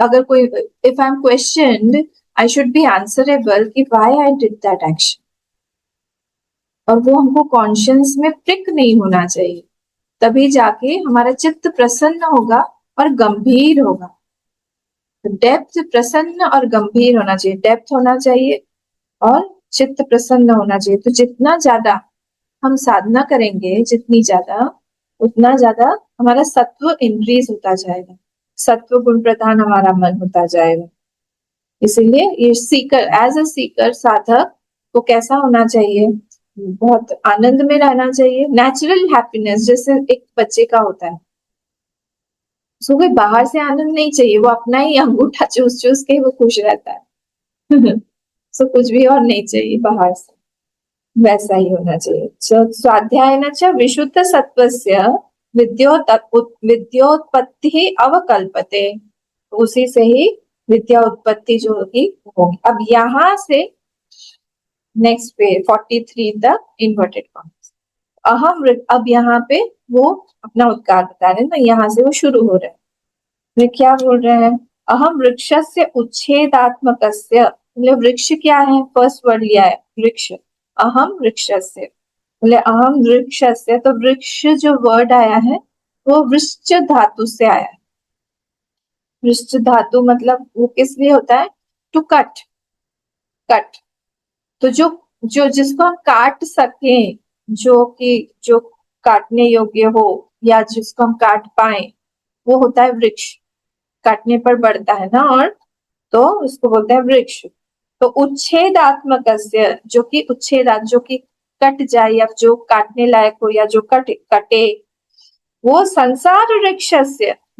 अगर कोई, if I am questioned, I should be answerable कि why I did that action. और वो हमको कॉन्शियस में प्रिक नहीं होना चाहिए, तभी जाके हमारा चित्त प्रसन्न होगा और गंभीर होगा। डेप्थ, प्रसन्न और गंभीर होना चाहिए, डेप्थ होना चाहिए और चित्त प्रसन्न होना चाहिए। तो जितना ज्यादा हम साधना करेंगे, जितनी ज्यादा, उतना ज्यादा हमारा सत्व इंक्रीज होता जाएगा, सत्व गुण प्रधान हमारा मन होता जाएगा। इसीलिए ये सीकर, एज अ सीकर, साधक को कैसा होना चाहिए, बहुत आनंद में रहना चाहिए, नेचुरल हैप्पीनेस, जैसे एक बच्चे का होता है, उसको कोई बाहर से आनंद नहीं चाहिए, वो अपना ही अंगूठा चूस चूस के वो खुश रहता है। सो कुछ भी और नहीं चाहिए बाहर से, वैसा ही होना चाहिए। स्वाध्यायन च विशुद्ध सत्वस्य विद्योत्पत्ति अवकल्पते, उसी से ही विद्या उत्पत्ति जो होगी होगी। अब यहाँ से नेक्स्ट पे 43 तक इन्वर्टेड कॉमास, अहम, अब यहाँ पे वो अपना उद्गार बता रहे हैं ना, यहाँ से वो शुरू हो रहे हैं। वे क्या बोल रहे हैं, अहम वृक्षस्य उच्छेदात्मकस्य, मतलब वृक्ष क्या है, फर्स्ट वर्ड लिया है वृक्ष, अहम वृक्षस्य, बोले अहम वृक्षस्य। तो वृक्ष जो वर्ड आया है वो वृश्च धातु से आया है। वृश्च धातु मतलब वो किस लिए होता है, टू कट, कट। तो जो जो जिसको हम काट सके, जो काटने योग्य हो या जिसको हम काट पाए, वो होता है वृक्ष, काटने पर बढ़ता है ना, और तो उसको बोलते हैं वृक्ष। तो उच्छेदात्मक, जो कि उच्छेदात, जो कि कट जाए या जो काटने लायक हो या जो कटे, वो संसार वृक्ष,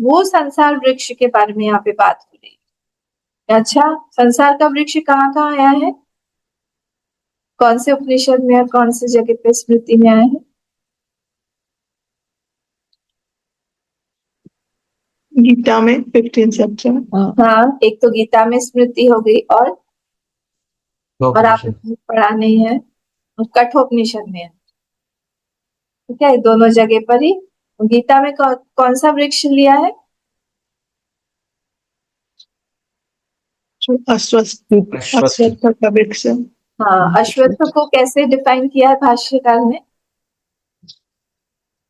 वो संसार वृक्ष के बारे में यहाँ पे बात हो रही है। अच्छा, संसार का वृक्ष कहाँ कहाँ आया है, कौन से उपनिषद में और कौन से जगह पे स्मृति में आया है,
गीता में 15 चैप्टर।
हाँ, एक तो गीता में स्मृति हो गई, और और आपने पढ़ा नहीं है, कठोपनिषद में है। ठीक है, दोनों जगह पर ही। गीता में कौन सा वृक्ष लिया है?
अश्वत्थ का वृक्ष।
हाँ, अश्वत्थ को कैसे डिफाइन किया है भाष्यकार ने?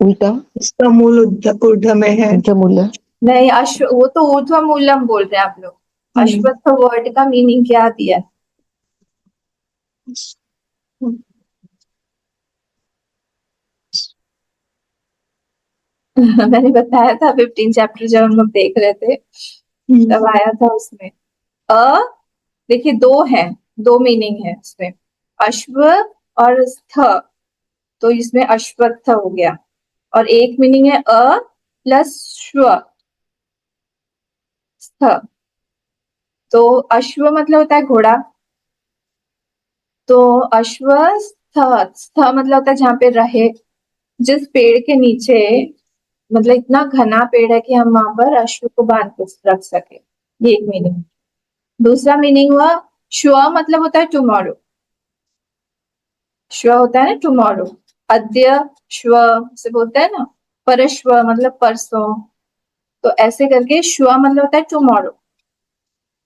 उल्टा, इसका मूल ऊर्ध्व में है।
नहीं, वो तो ऊर्ध्व मूलम बोल रहे हैं आप लोग। अश्वत्थ वर्ड का मीनिंग क्या दिया है? मैंने बताया था 15 चैप्टर जब हम लोग देख रहे थे तब आया था उसमें। देखिए, दो है, दो मीनिंग है इसमें, अश्व और स्थ, तो इसमें अश्वत्थ हो गया। और एक मीनिंग है प्लस श्व, स्थ। तो अश्व मतलब होता है घोड़ा, तो अश्व स्थ, स्थ मतलब होता है जहाँ पे रहे, जिस पेड़ के नीचे, मतलब इतना घना पेड़ है कि हम वहां पर अश्व को बांध के रख सके, ये एक मीनिंग। दूसरा मीनिंग हुआ श्व, मतलब होता है टुमारो। श्व होता है ना टुमारो, अद्य श्व से बोलते हैं ना, परश्व मतलब परसों, तो ऐसे करके श्व मतलब होता है टुमारो।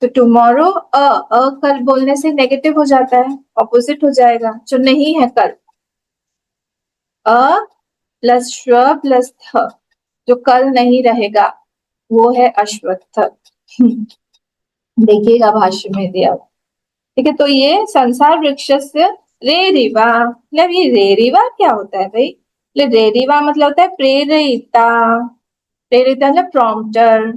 तो टुमारो कल बोलने से नेगेटिव हो जाता है, ऑपोजिट हो जाएगा, जो नहीं है कल। प्लस श्व प्लस थ, जो कल नहीं रहेगा वो है अश्वत्थ। देखिएगा भाष्य में दिया। ठीक है, तो ये संसार वृक्ष से रेरिवा, मतलब ये रेरिवा क्या होता है भाई? रेरिवा मतलब होता है प्रेरिता, प्रेरिता मतलब प्रॉम्प्टर।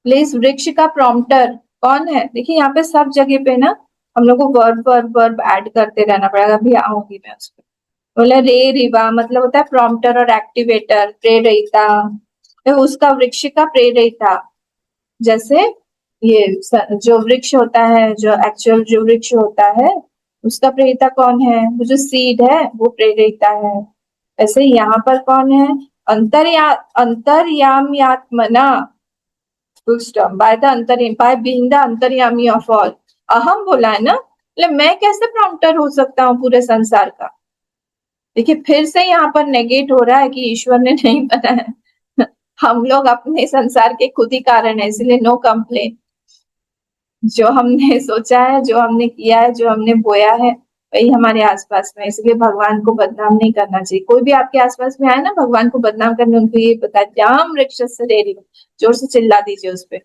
इस वृक्ष का प्रॉम्प्टर कौन है? देखिए यहाँ पे सब जगह पे ना हम लोग को वर्ब वर्ब वर्ब ऐड करते रहना पड़ेगा, अभी आऊंगी मैं उस पर। बोला रे रिवा मतलब होता है प्रॉम्प्टर और एक्टिवेटर, प्रेरिता, तो उसका वृक्ष का प्रेरिता। जैसे ये जो वृक्ष होता है, जो एक्चुअल जो वृक्ष होता है उसका प्रेरिता कौन है? वो जो सीड है वो प्रेरिता है। ऐसे यहाँ पर कौन है? अंतर्याम्यात्मना, बाय द अंतर्यामी, बाय बीइंग द अंतर्यामी ऑफ ऑल। अहम बोला है ना, मतलब मैं कैसे प्रॉम्प्टर हो सकता हूँ पूरे संसार का? देखिए फिर से यहाँ पर नेगेट हो रहा है कि ईश्वर ने नहीं बनाया, हम लोग अपने संसार के खुद ही कारण है, इसलिए नो कंप्लेन। जो हमने सोचा है, जो हमने किया है, जो हमने बोया है वही हमारे आसपास में, इसलिए भगवान को बदनाम नहीं करना चाहिए। कोई भी आपके आसपास में आए ना भगवान को बदनाम करने, उनको ये बता जाम वृक्ष से रेरी, जोर से चिल्ला दीजिए उस पर।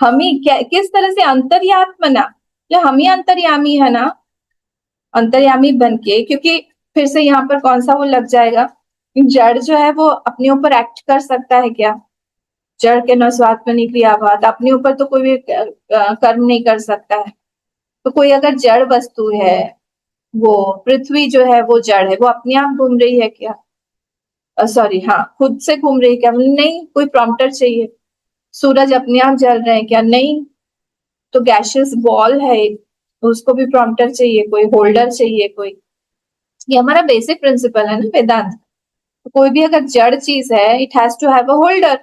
हम ही किस तरह से अंतर्यात्मना, हम ही अंतर्यामी है ना, अंतर्यामी बन के, क्योंकि फिर से यहाँ पर कौन सा वो लग जाएगा, जड़ जो है वो अपने ऊपर एक्ट कर सकता है क्या? जड़ के न स्वात्मनि क्रियावाद, अपने ऊपर तो कोई भी कर्म नहीं कर सकता है। तो कोई अगर जड़ वस्तु है, वो पृथ्वी जो है वो जड़ है, वो अपने आप घूम रही है क्या? सॉरी, हाँ, खुद से घूम रही है क्या? नहीं, कोई प्रॉम्प्टर चाहिए। सूरज अपने आप जल रहे हैं क्या? नहीं। तो गैशियस बॉल है, उसको भी प्रॉम्प्टर चाहिए, कोई होल्डर चाहिए कोई। ये हमारा बेसिक प्रिंसिपल है ना वेदांत। तो कोई भी अगर जड़ चीज है, it has to have a holder,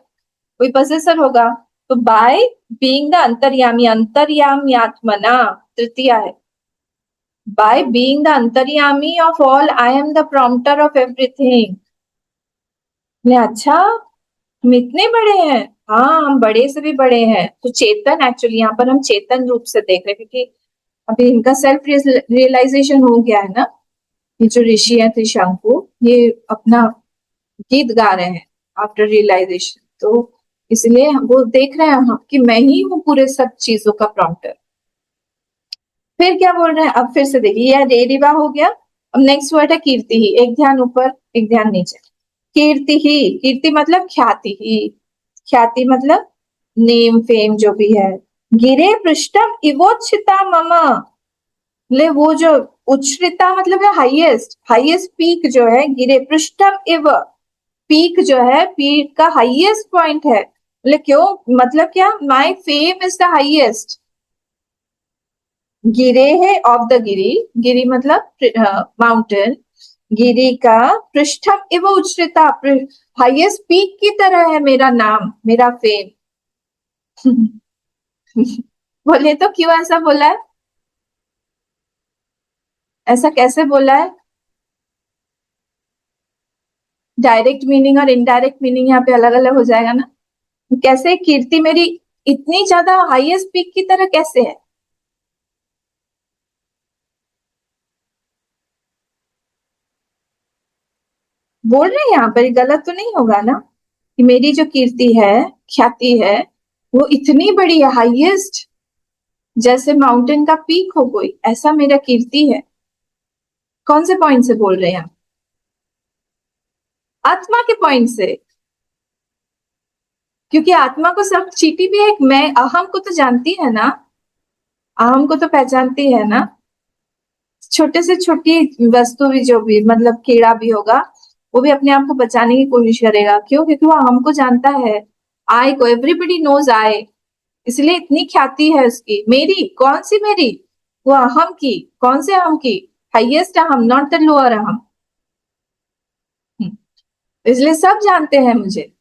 कोई पोसेसर होगा। तो बाय बीइंग द अंतर्यामी, अंतर्याम्यात्मना तृतीया है, बाय बीइंग द अंतर्यामी of all I am the prompter of everything. अच्छा, हम इतने बड़े हैं? हाँ, हम बड़े से भी बड़े हैं। तो चेतन, एक्चुअली यहाँ पर हम चेतन रूप से देख रहे हैं, क्योंकि अभी इनका सेल्फ रियलाइजेशन हो गया है ना। ये जो ऋषि है त्रिशंकु, ये अपना गीत गा रहे हैं आफ्टर रियलाइजेशन, तो इसलिए वो देख रहे हैं हम कि मैं ही हूँ पूरे सब चीजों का प्रॉम्प्टर। फिर क्या बोल रहे हैं? अब फिर से देखिए, यह रेरिवा हो गया। अब नेक्स्ट वर्ड है कीर्ति ही, एक ध्यान ऊपर एक ध्यान नीचे। कीर्ति ही, कीर्ति मतलब ख्याति ही, ख्याति मतलब नेम फेम जो भी है। गिरे पृष्ठम इवोच्छिता मम, ले वो जो उच्छ्रिता मतलब है हाईएस्ट, हाईएस्ट पीक जो है, गिरे पृष्ठम इव, पीक जो है, पीक का हाईएस्ट पॉइंट है। बोले क्यों, मतलब क्या? My fame is the highest. गिरे है ऑफ द गिरी, गिरी मतलब माउंटेन, गिरी का पृष्ठम एव उच्चता, हाईएस्ट पीक की तरह है मेरा नाम, मेरा फेम। बोले तो क्यों ऐसा बोला है? ऐसा कैसे बोला है? डायरेक्ट मीनिंग और इनडायरेक्ट मीनिंग यहाँ पे अलग अलग हो जाएगा ना। कैसे कीर्ति मेरी इतनी ज्यादा हाईएस्ट पीक की तरह कैसे है? बोल रहे हैं यहाँ पर, गलत तो नहीं होगा ना कि मेरी जो कीर्ति है, ख्याति है, वो इतनी बड़ी है, हाईएस्ट, जैसे माउंटेन का पीक हो कोई, ऐसा मेरा कीर्ति है। कौन से पॉइंट से बोल रहे हैं आप? आत्मा के पॉइंट से, क्योंकि आत्मा को सब, चींटी भी एक मैं, अहम को तो जानती है ना, अहम को तो पहचानती है ना। छोटे से छोटी वस्तु भी, जो भी मतलब कीड़ा भी होगा, वो भी अपने आप को बचाने की कोशिश करेगा। क्यों? क्योंकि वो हमको जानता है, आई को, एवरीबडी नोज आई, इसलिए इतनी ख्याति है उसकी। मेरी कौन सी मेरी? वो अहम की। कौन से अहम की? हाईएस्ट अहम, नॉट द लोअर अहम। इसलिए सब जानते हैं मुझे,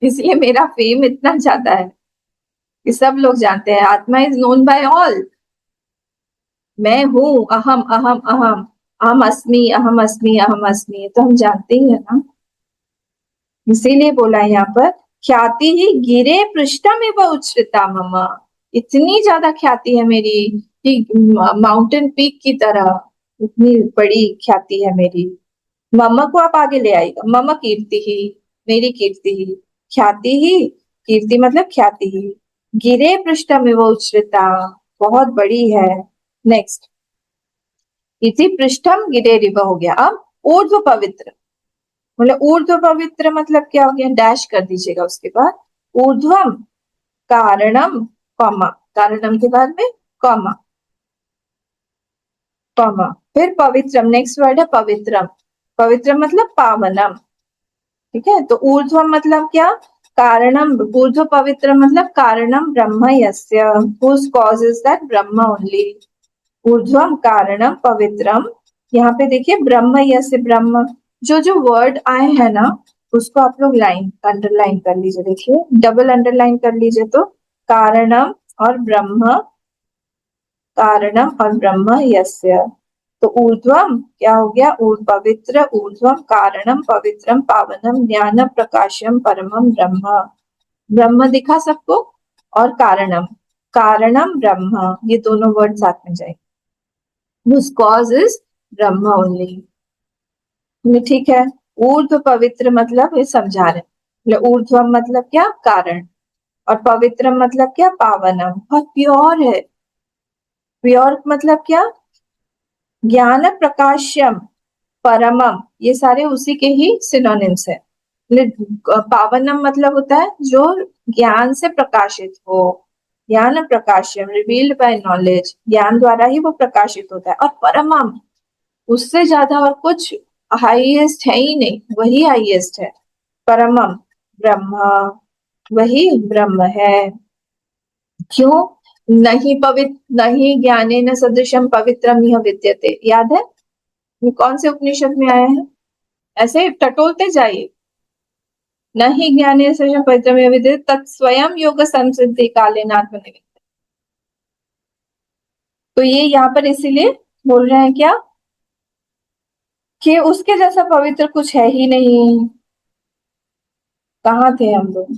इसलिए मेरा फेम इतना ज्यादा है कि सब लोग जानते हैं। आत्मा इज नोन बाय ऑल। मैं हूँ, अहम अहम अहम, अहम अस्मि अहम अस्मि अहम अस्मि, तो हम जानते ही है ना। इसीलिए बोला है यहाँ पर, ख्याति ही गिरे पृष्ठमेव उच्छ्रिता मम। इतनी ज्यादा ख्याति है मेरी कि माउंटेन पीक की तरह इतनी बड़ी ख्याति है मेरी। मम को आप आगे ले आएगा, मम कीर्ति ही, मेरी कीर्ति ही, ख्याति ही, कीर्ति मतलब ख्याति ही, गिरे पृष्ठमेव उच्छ्रिता, बहुत बड़ी है। नेक्स्ट, इति पृष्ठम गिरे रिव हो गया। अब ऊर्ध्व पवित्र, मतलब ऊर्ध्व पवित्र मतलब क्या हो गया? डैश कर दीजिएगा उसके बाद, ऊर्ध्वम कारणम, कॉमा, कारणम के बाद में कॉमा, कॉमा, फिर पवित्रम, नेक्स्ट वर्ड है पवित्रम। पवित्रम मतलब पावनम, ठीक है। तो ऊर्ध्वम मतलब क्या? कारणम, ऊर्ध्व पवित्र मतलब कारणम ब्रह्म यस्य, whose cause is that Brahma only। ऊर्ध्वम कारणम पवित्रम, यहाँ पे देखिए ब्रह्म यस्य, ब्रह्म, जो जो वर्ड आए हैं ना, उसको आप लोग लाइन अंडरलाइन कर लीजिए। देखिए डबल अंडरलाइन कर लीजिए, तो कारणम और ब्रह्म, कारणम और ब्रह्म यस्य। तो ऊर्ध्वम क्या हो गया? पवित्र, ऊर्ध्वम कारणम पवित्रम पावनम ज्ञान प्रकाशम परमम ब्रह्म। ब्रह्म दिखा सबको, और कारणम, कारणम ब्रह्म, ये दोनों वर्ड साथ में जाएंगे। whose cause is Brahma only. ठीक है। ऊर्ध्व पवित्र मतलब ये समझा रहे, मतलब ऊर्ध्वम मतलब क्या? कारण, और पवित्र मतलब क्या? पावनम, बहुत प्योर है। प्योर मतलब क्या? ज्ञान प्रकाश्यम परमम, ये सारे उसी के ही सिनोनिम्स है। पावनम मतलब होता है जो ज्ञान से प्रकाशित हो, ज्ञान प्रकाश्यम, रिवील्ड बाय नॉलेज, ज्ञान द्वारा ही वो प्रकाशित होता है। और परमम, उससे ज्यादा और कुछ हाईएस्ट है ही नहीं, वही हाईएस्ट है। परमम ब्रह्म, वही ब्रह्म है। क्यों? नहीं पवित्र, नहीं ज्ञाने न सदृशम पवित्रम यह विद्यते, याद है? ये कौन से उपनिषद में आया है? ऐसे टटोलते जाइए, नहीं ज्ञाने सदृशम पवित्रम यह विद्यते तत्स्वयं योग संसिद्धि कालेन आत्मनिवेद्यते। तो ये यहाँ पर इसीलिए बोल रहे हैं क्या? कि उसके जैसा पवित्र कुछ है ही नहीं। कहाँ थे हम लोग?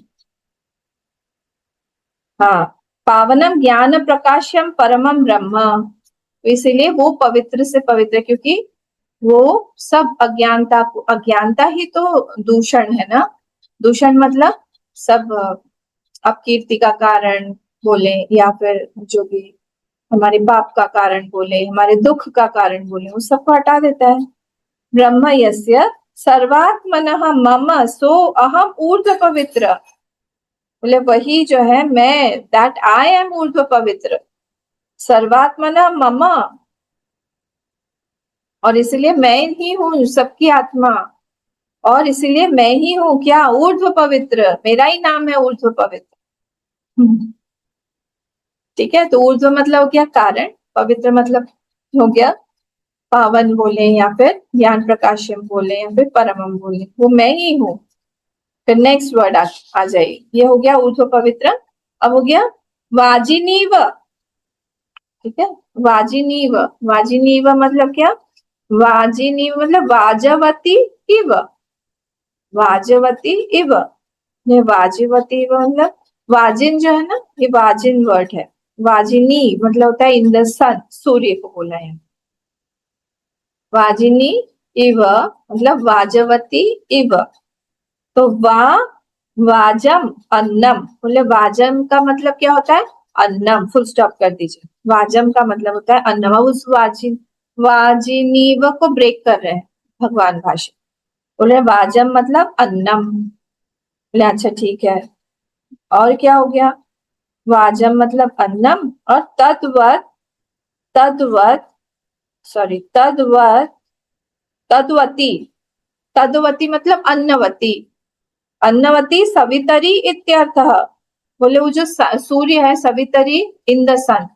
हाँ, पावनम ज्ञान प्रकाशम परमम ब्रह्म, तो इसीलिए वो पवित्र से पवित्र, क्योंकि वो सब अज्ञानता को, अज्ञानता ही तो दूषण है ना। दूषण मतलब सब अपकीर्ति का कारण बोले, या फिर जो भी हमारे पाप का कारण बोले, हमारे दुख का कारण बोले, वो सबको हटा देता है। ब्रह्म यस्य सर्वात्मनः मम सो अहम ऊर्ध्व पवित्र, बोले वही जो है मैं, दैट आई एम ऊर्ध्व पवित्र, सर्वात्मना मम, और इसलिए मैं ही हूँ सबकी आत्मा, और इसलिए मैं ही हूँ क्या? ऊर्ध्व पवित्र, मेरा ही नाम है ऊर्ध्व पवित्र। ठीक है। तो ऊर्ध्व मतलब हो गया कारण, पवित्र मतलब हो गया पावन बोले, या फिर ज्ञान प्रकाशम बोले, या फिर परमम बोले, वो मैं ही हूँ। फिर नेक्स्ट वर्ड आ जाइए, ये हो गया ऊर्ध्व पवित्र। अब हो गया वाजिनीव, ठीक है, वाजिनीव, वाजिनीव मतलब क्या, वाजिनीव मतलब वाजवती इव, वाजवती इव, ये वाजवती इव मतलब वाजिन जो है ना, ये वाजिन वर्ड है। वाजिनी मतलब होता है इन द सन, सूर्य को बोला है। वाजिनी इव मतलब वाजवती इव। तो वाजम अन्नम, बोले वाजम का मतलब क्या होता है, अन्नम, फुल स्टॉप कर दीजिए। वाजम का मतलब होता है अन्नम। अब उस वाजिनीव को ब्रेक कर रहे हैं भगवान भाष्य, बोले वाजम मतलब अन्नम। बोले अच्छा ठीक है, और क्या हो गया, वाजम मतलब अन्नम, और तद्वत, तद्वत, सॉरी तद्वत, तद्वती, तद्वती मतलब अन्नवती, अन्नवती सवितरी इत्यर्थः। बोले वो जो सूर्य है सवितरी इन द सन,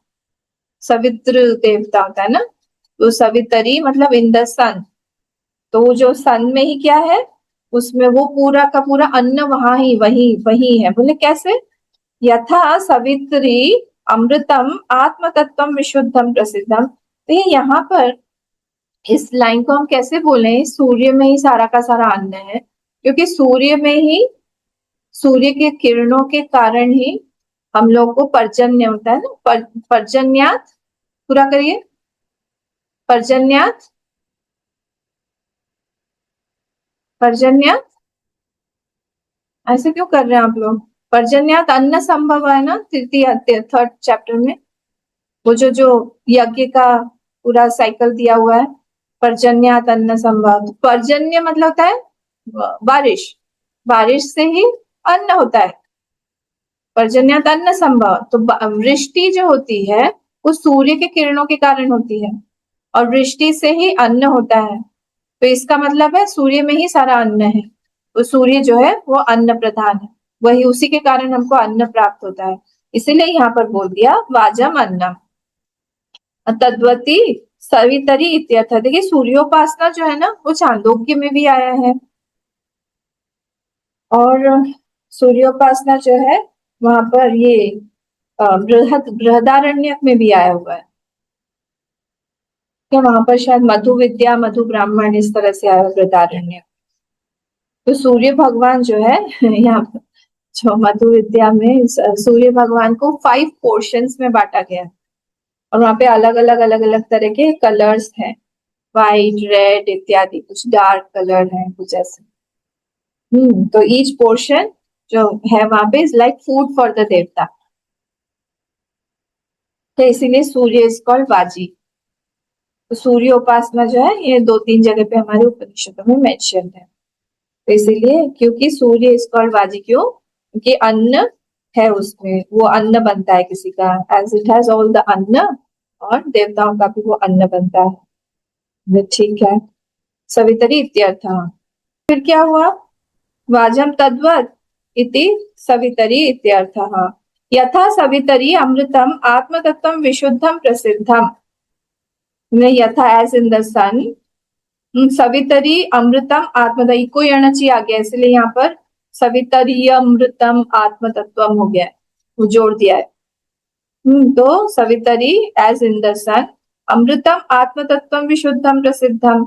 सवित्र देवता होता है ना, तो सवितरी मतलब इन द सन, तो वो जो सन में ही क्या है, उसमें वो पूरा का पूरा अन्न वहां ही वही वही है। बोले कैसे, यथा सवित्री अमृतम आत्म तत्वम विशुद्धम प्रसिद्धम। तो ये यहाँ पर इस लाइन को हम कैसे बोले, सूर्य में ही सारा का सारा अन्न है, क्योंकि सूर्य में ही, सूर्य के किरणों के कारण ही हम लोग को पर्जन्य होता है ना, पर्जन्यात, पूरा करिए, पर्जन्यात, पर्जन्यात, ऐसे क्यों कर रहे हैं आप लोग, पर्जन्यात अन्न संभव है ना, तृतीय थर्ड चैप्टर में, वो जो यज्ञ का पूरा साइकिल दिया हुआ है, पर्जन्यात अन्न संभव। पर्जन्य मतलब होता है बारिश, बारिश से ही अन्न होता है, पर्जन्यात अन्न संभव। तो वृष्टि जो होती है वो सूर्य के किरणों के कारण होती है, और वृष्टि से ही अन्न होता है। तो इसका मतलब है सूर्य में ही सारा अन्न है, तो सूर्य जो है वो अन्न प्रधान है, वही उसी के कारण हमको अन्न प्राप्त होता है, इसीलिए यहाँ पर बोल दिया वाजम अन्नम। तद्वती सवितरी इत्यर्थ। देखिए सूर्योपासना जो है ना वो छांदोग्य में भी आया है, और सूर्योपासना जो है वहां पर ये बृहदारण्यक में भी आया हुआ है, क्या वहां पर शायद मधु विद्या मधु ब्राह्मण इस तरह से आया है बृहदारण्यक। तो सूर्य भगवान जो है यहाँ पर जो मधु विद्या में सूर्य भगवान को 5 पोर्शंस में बांटा गया है, और वहां पे अलग अलग तरह के कलर्स हैं, व्हाइट रेड इत्यादि, कुछ डार्क कलर है कुछ ऐसे। तो ईच पोर्शन जो है वहां पे is like food for the देवता, तो इसीलिए सूर्य इज कॉल्ड वाजी। तो सूर्य उपासना जो है ये 2-3 जगह पे हमारे उपनिषदों में मेंशन है, तो इसीलिए क्योंकि सूर्य इज कॉल्ड वाजी, क्यों, क्योंकि अन्न है उसमें, वो अन्न बनता है किसी का, as it has all the अन्न, और देवताओं का भी वो अन्न बनता है। ठीक है, सवितरी इत्यर्थ। फिर क्या हुआ, वाजम तद्वत इति सवितरी इत्यर्थः। यथा सवितरी अमृतम आत्मतत्वम विशुद्धम प्रसिद्धम, यथा एज इन द सन, सवितरी अमृतम आत्मतत्व, इको यणची आ गया, इसलिए यहाँ पर सवितरी अमृतम आत्मतत्वम हो गया है, वो जोड़ दिया है। तो सवितरी एज इन द सन, अमृतम आत्मतत्वम विशुद्धम प्रसिद्धम।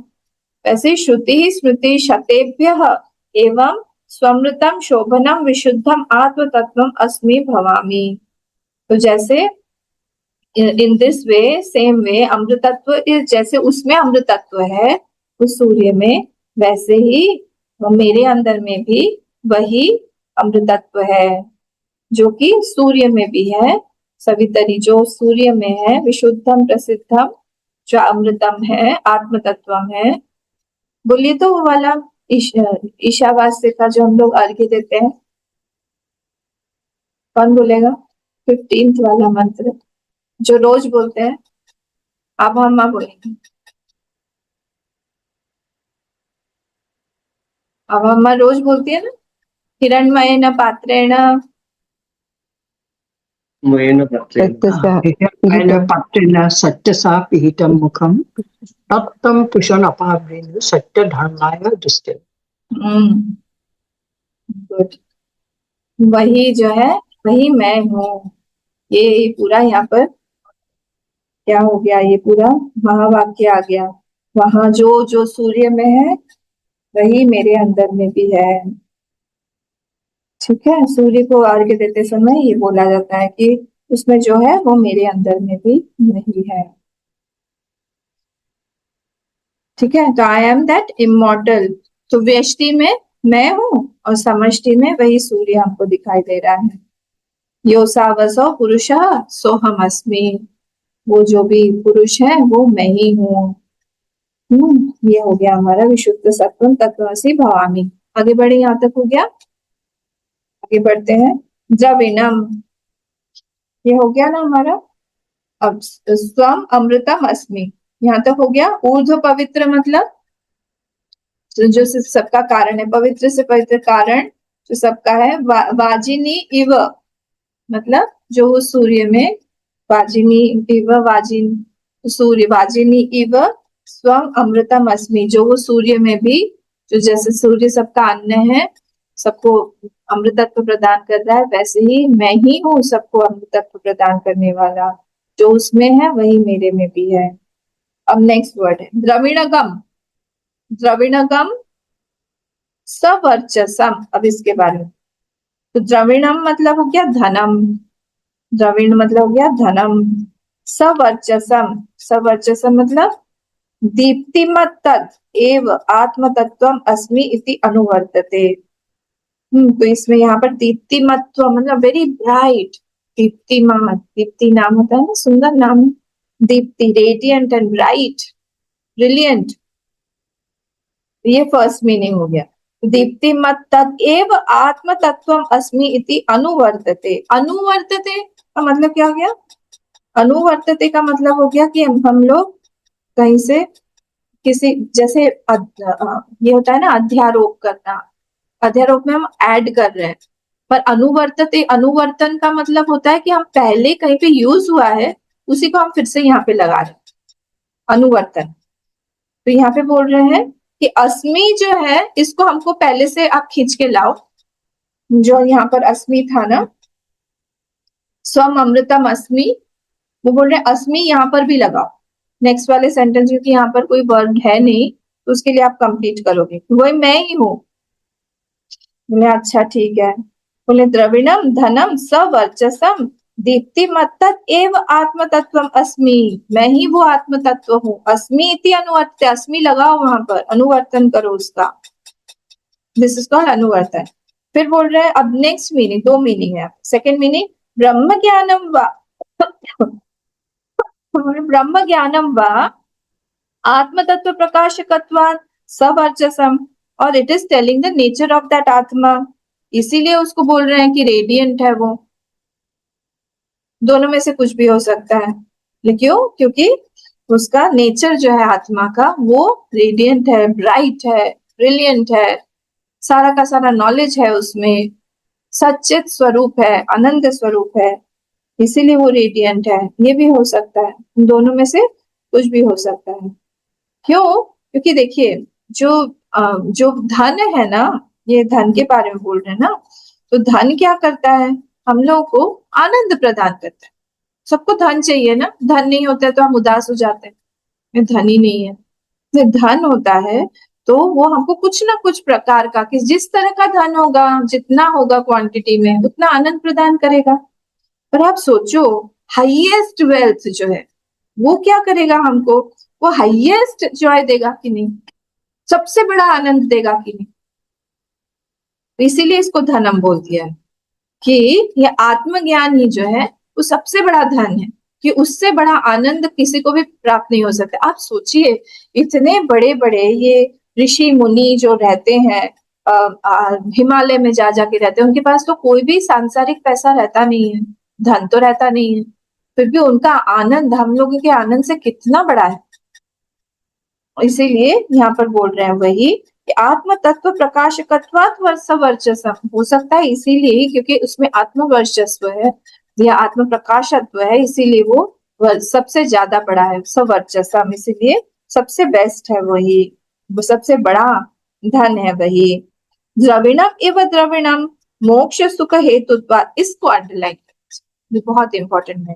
वैसे श्रुति स्मृति शतेभ्यः एवं स्वमृतम शोभनम विशुद्धम आत्मतत्वम अस्मि भवामि। तो जैसे in this way, same way, अमृतत्व जैसे उसमें अमृतत्व है उस सूर्य में, वैसे ही मेरे अंदर में भी वही अमृतत्व है जो कि सूर्य में भी है। सवितरी जो सूर्य में है, विशुद्धम प्रसिद्धम जो अमृतम है, आत्मतत्वम है। बोलिए तो वो वाला ईशावास्य का जो हम लोग अर्घ्य देते हैं, कौन बोलेगा, 15th वाला मंत्र जो रोज बोलते हैं, आप हम बोलेंगे, अब अम्मा रोज बोलती है ना, हिरण्मयेन पात्रेण,
पत्रेण सत्यसा पिहितं मुखं तप्तं कुशनपावृणु सत्यधर्माय दुष्टे।
गुड, वही जो है वही मैं हूँ, ये पूरा यहाँ पर क्या हो गया, ये पूरा महावाक्य आ गया। वहां जो जो सूर्य में है वही मेरे अंदर में भी है। ठीक है, सूर्य को अर्घ्य देते समय ये बोला जाता है कि उसमें जो है वो मेरे अंदर में भी नहीं है। ठीक है, तो आई एम दैट इमॉर्टल। तो व्यष्टि में मैं हूं और समष्टि में वही सूर्य हमको दिखाई दे रहा है। यो सावसो पुरुषः सोहम अस्मि, वो जो भी पुरुष है वो मैं ही हूँ। ये हो गया हमारा विशुद्ध सत्वम तत्वमसि भवामि। आगे बढ़े, यहाँ तक हो गया। आगे बढ़ते हैं, द्रविणम, ये हो गया ना हमारा। अब स्वम अमृतम अस्मि, यहाँ तक हो गया। ऊर्ध्व पवित्र मतलब जो सबका कारण है, पवित्र से पवित्र कारण जो सबका है। वाजिनी इव मतलब जो उस सूर्य में, वाजिनी इव, वाजिन सूर्य, वाजिनी इव स्वम अमृतम अस्मि, जो वो सूर्य में भी, जो जैसे सूर्य सबका अन्न है, सबको अमृतत्व प्रदान कर रहा है, वैसे ही मैं ही हूँ सबको अमृतत्व प्रदान करने वाला। जो उसमें है वही मेरे में भी है। अब नेक्स्ट वर्ड है द्रविणगम। द्रविणगम सवर्चसम। अब इसके बारे में, तो द्रविणम मतलब हो गया धनम, द्रविण मतलब हो गया धनम। सवर्चसम, सवर्चसम मतलब दीप्तिमत् एव आत्मतत्वम अस्मि इति अनुवर्तते। तो इसमें यहाँ पर दीप्तिमत्व मतलब वेरी ब्राइट, दीप्तिमान, दीप्ति नाम होता है ना, सुंदर नाम, Deepti, radiant and bright, brilliant, ये फर्स्ट मीनिंग हो गया। दीप्तिमत् एव आत्मतत्वम अस्मि इति अनुवर्तते। अनुवर्तते का मतलब क्या हो गया? अनुवर्तते का मतलब हो गया कि हम लोग कहीं से किसी, जैसे ये होता है ना अध्यारोप करना, अध्यारोप में हम ऐड कर रहे हैं। पर अनुवर्तते, अनुवर्तन का मतलब होता है कि हम पहले कहीं पे यूज हुआ है उसी को हम फिर से यहाँ पे लगा रहे हैं, अनुवर्तन। तो यहाँ पे बोल रहे हैं कि अस्मि जो है इसको हमको पहले से आप खींच के लाओ, जो यहाँ पर अस्मि था ना, स्वम अमृतम अस्मि, वो बोल रहे हैं अस्मि यहाँ पर भी लगाओ नेक्स्ट वाले सेंटेंस, क्योंकि यहाँ पर कोई वर्ड है नहीं तो उसके लिए आप कंप्लीट करोगे, वही मैं ही हूँ। बोले अच्छा ठीक है। बोले द्रविणम धनम सवर्चसम दीप्तिमत्त एव आत्मतत्वम अस्मि, मैं ही वो आत्म तत्व हूँ। अस्मि इति अनुवर्त, अस्मि लगाओ वहां पर, अनुवर्तन करो उसका, दिस इज कॉल्ड अनुवर्तन। फिर बोल रहे हैं अब नेक्स्ट मीनिंग, दो मीनिंग है। सेकेंड मीनिंग ब्रह्म ज्ञानम व ब्रह्म ज्ञानम व आत्मतत्व प्रकाशकत्वात् सवर्चसम, और it is telling the nature of that आत्मा, इसीलिए उसको बोल रहे हैं कि रेडियंट है वो। दोनों में से कुछ भी हो सकता है, लेकिन क्यों? क्योंकि उसका नेचर जो है आत्मा का वो रेडियंट है, ब्राइट है, ब्रिलियंट है, सारा का सारा नॉलेज है उसमें, सच्चित स्वरूप है, आनंद स्वरूप है, इसीलिए वो रेडियंट है। ये भी हो सकता है, दोनों में से कुछ भी हो सकता है। क्यों? क्योंकि देखिए जो धन है ना, ये धन के बारे में बोल रहे हैं ना, तो धन क्या करता है? हम लोगों को आनंद प्रदान करता है। सबको धन चाहिए ना, धन नहीं होता है तो हम उदास हो जाते हैं, धन ही नहीं है। धन होता है तो वो हमको कुछ ना कुछ प्रकार का, कि जिस तरह का धन होगा, जितना होगा क्वांटिटी में, उतना आनंद प्रदान करेगा। पर आप सोचो हाईएस्ट वेल्थ जो है वो क्या करेगा हमको? वो हाईएस्ट जॉय देगा कि नहीं? सबसे बड़ा आनंद देगा कि नहीं? इसीलिए इसको धनम बोल दिया है कि ये आत्मज्ञान ही जो है वो सबसे बड़ा धन है, कि उससे बड़ा आनंद किसी को भी प्राप्त नहीं हो सकता। आप सोचिए इतने बड़े बड़े ये ऋषि मुनि जो रहते हैं, हिमालय में जा जाके रहते हैं, उनके पास तो कोई भी सांसारिक पैसा रहता नहीं है, धन तो रहता नहीं है, फिर भी उनका आनंद हम लोगों के आनंद से कितना बड़ा है। इसीलिए यहाँ पर बोल रहे हैं वही कि आत्म तत्व प्रकाशकत्वात् सवर्चसम, हो सकता है इसीलिए क्योंकि उसमें आत्म वर्चस्व है या आत्म प्रकाशत्व है, इसीलिए वो सबसे ज्यादा बड़ा है, सवर्चसम, इसीलिए सबसे बेस्ट है वही, वो सबसे बड़ा धन है वही। द्रविणम एवं द्रविणम मोक्ष सुख हेतुत्वात्, इसको अंडरलाइन, ये बहुत इंपॉर्टेंट है।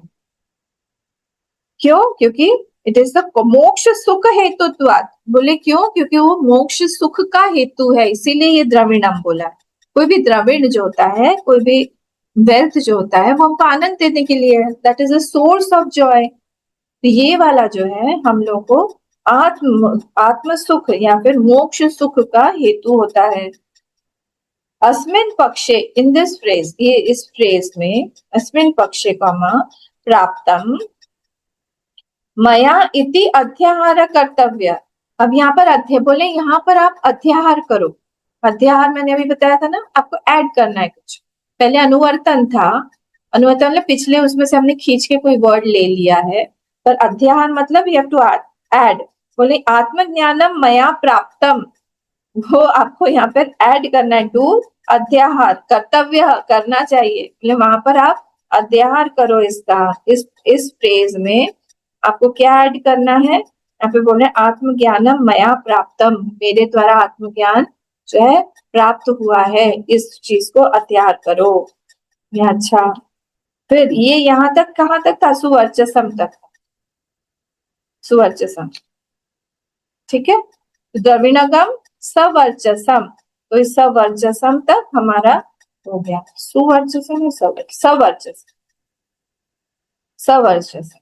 क्यों? क्योंकि इट इज द मोक्ष सुख हेतुत्वात्। बोले क्यों? क्योंकि वो मोक्ष सुख का हेतु है, इसीलिए ये द्रविणम बोला। कोई भी द्रविण जो होता है, कोई भी वेल्थ जो होता है, वो हमको आनंद देने के लिए है। That is a source of Joy. तो ये वाला जो है हम लोग को आत्म सुख या फिर मोक्ष सुख का हेतु होता है। अस्मिन् पक्षे, इन दिस फ्रेज, ये इस फ्रेज में अस्मिन् पक्षे कॉमा प्राप्तम मया इति अध्याहार कर्तव्य। अब यहाँ पर बोले यहाँ पर आप अध्याहार करो। अध्याहार मैंने अभी बताया था ना, आपको ऐड करना है कुछ। पहले अनुवर्तन था, अनुवर्तन मतलब पिछले उसमें से हमने खींच के कोई वर्ड ले लिया है, पर अध्याहार मतलब यू हैव टू ऐड। बोले आत्मज्ञानम मया प्राप्तम, वो आपको यहाँ पर ऐड करना है टू अध्याहार, कर्तव्य करना चाहिए। बोले वहां पर आप अध्याहार करो इसका। इस फ्रेज में आपको क्या ऐड करना है? यहाँ पे बोल रहे हैं आत्मज्ञानम मया प्राप्तम, मेरे द्वारा आत्मज्ञान जो है प्राप्त हुआ है, इस चीज को अध्याहार करो। ये अच्छा, फिर ये यहाँ तक कहाँ तक था? सुवर्चसम तक, सुवर्चसम, ठीक है। द्रविणगम सवर्चसम, तो इस सवर्चसम तक हमारा हो गया। सुवर्चसम है सवर्चसम, सवर्चसम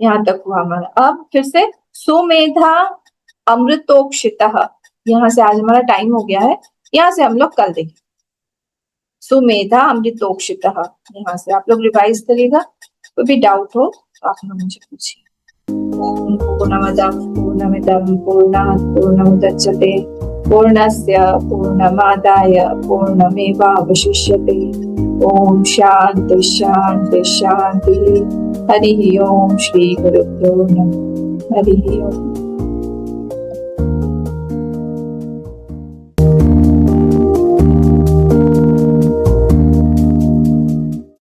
यहाँ तक हुआ हमारा। अब फिर से सुमेधा अमृतोक्षितः, यहाँ से आज हमारा टाइम हो गया है, यहाँ से हम लोग कल देखेंगे। सुमेधा अमृतोक्षितः, यहाँ से आप लोग रिवाइज करिएगा। कोई भी डाउट हो तो आप लोग मुझे पूछिए। ओम पूर्णमदः पूर्णमिदं पूर्णात् पूर्णमुदच्यते पूर्णस्य पूर्णमादाय पूर्णमेवावशिष्यते। ओम शांति शांति शांति। हरि ओम। श्री गुरुभ्यो नमः। हरि ओम।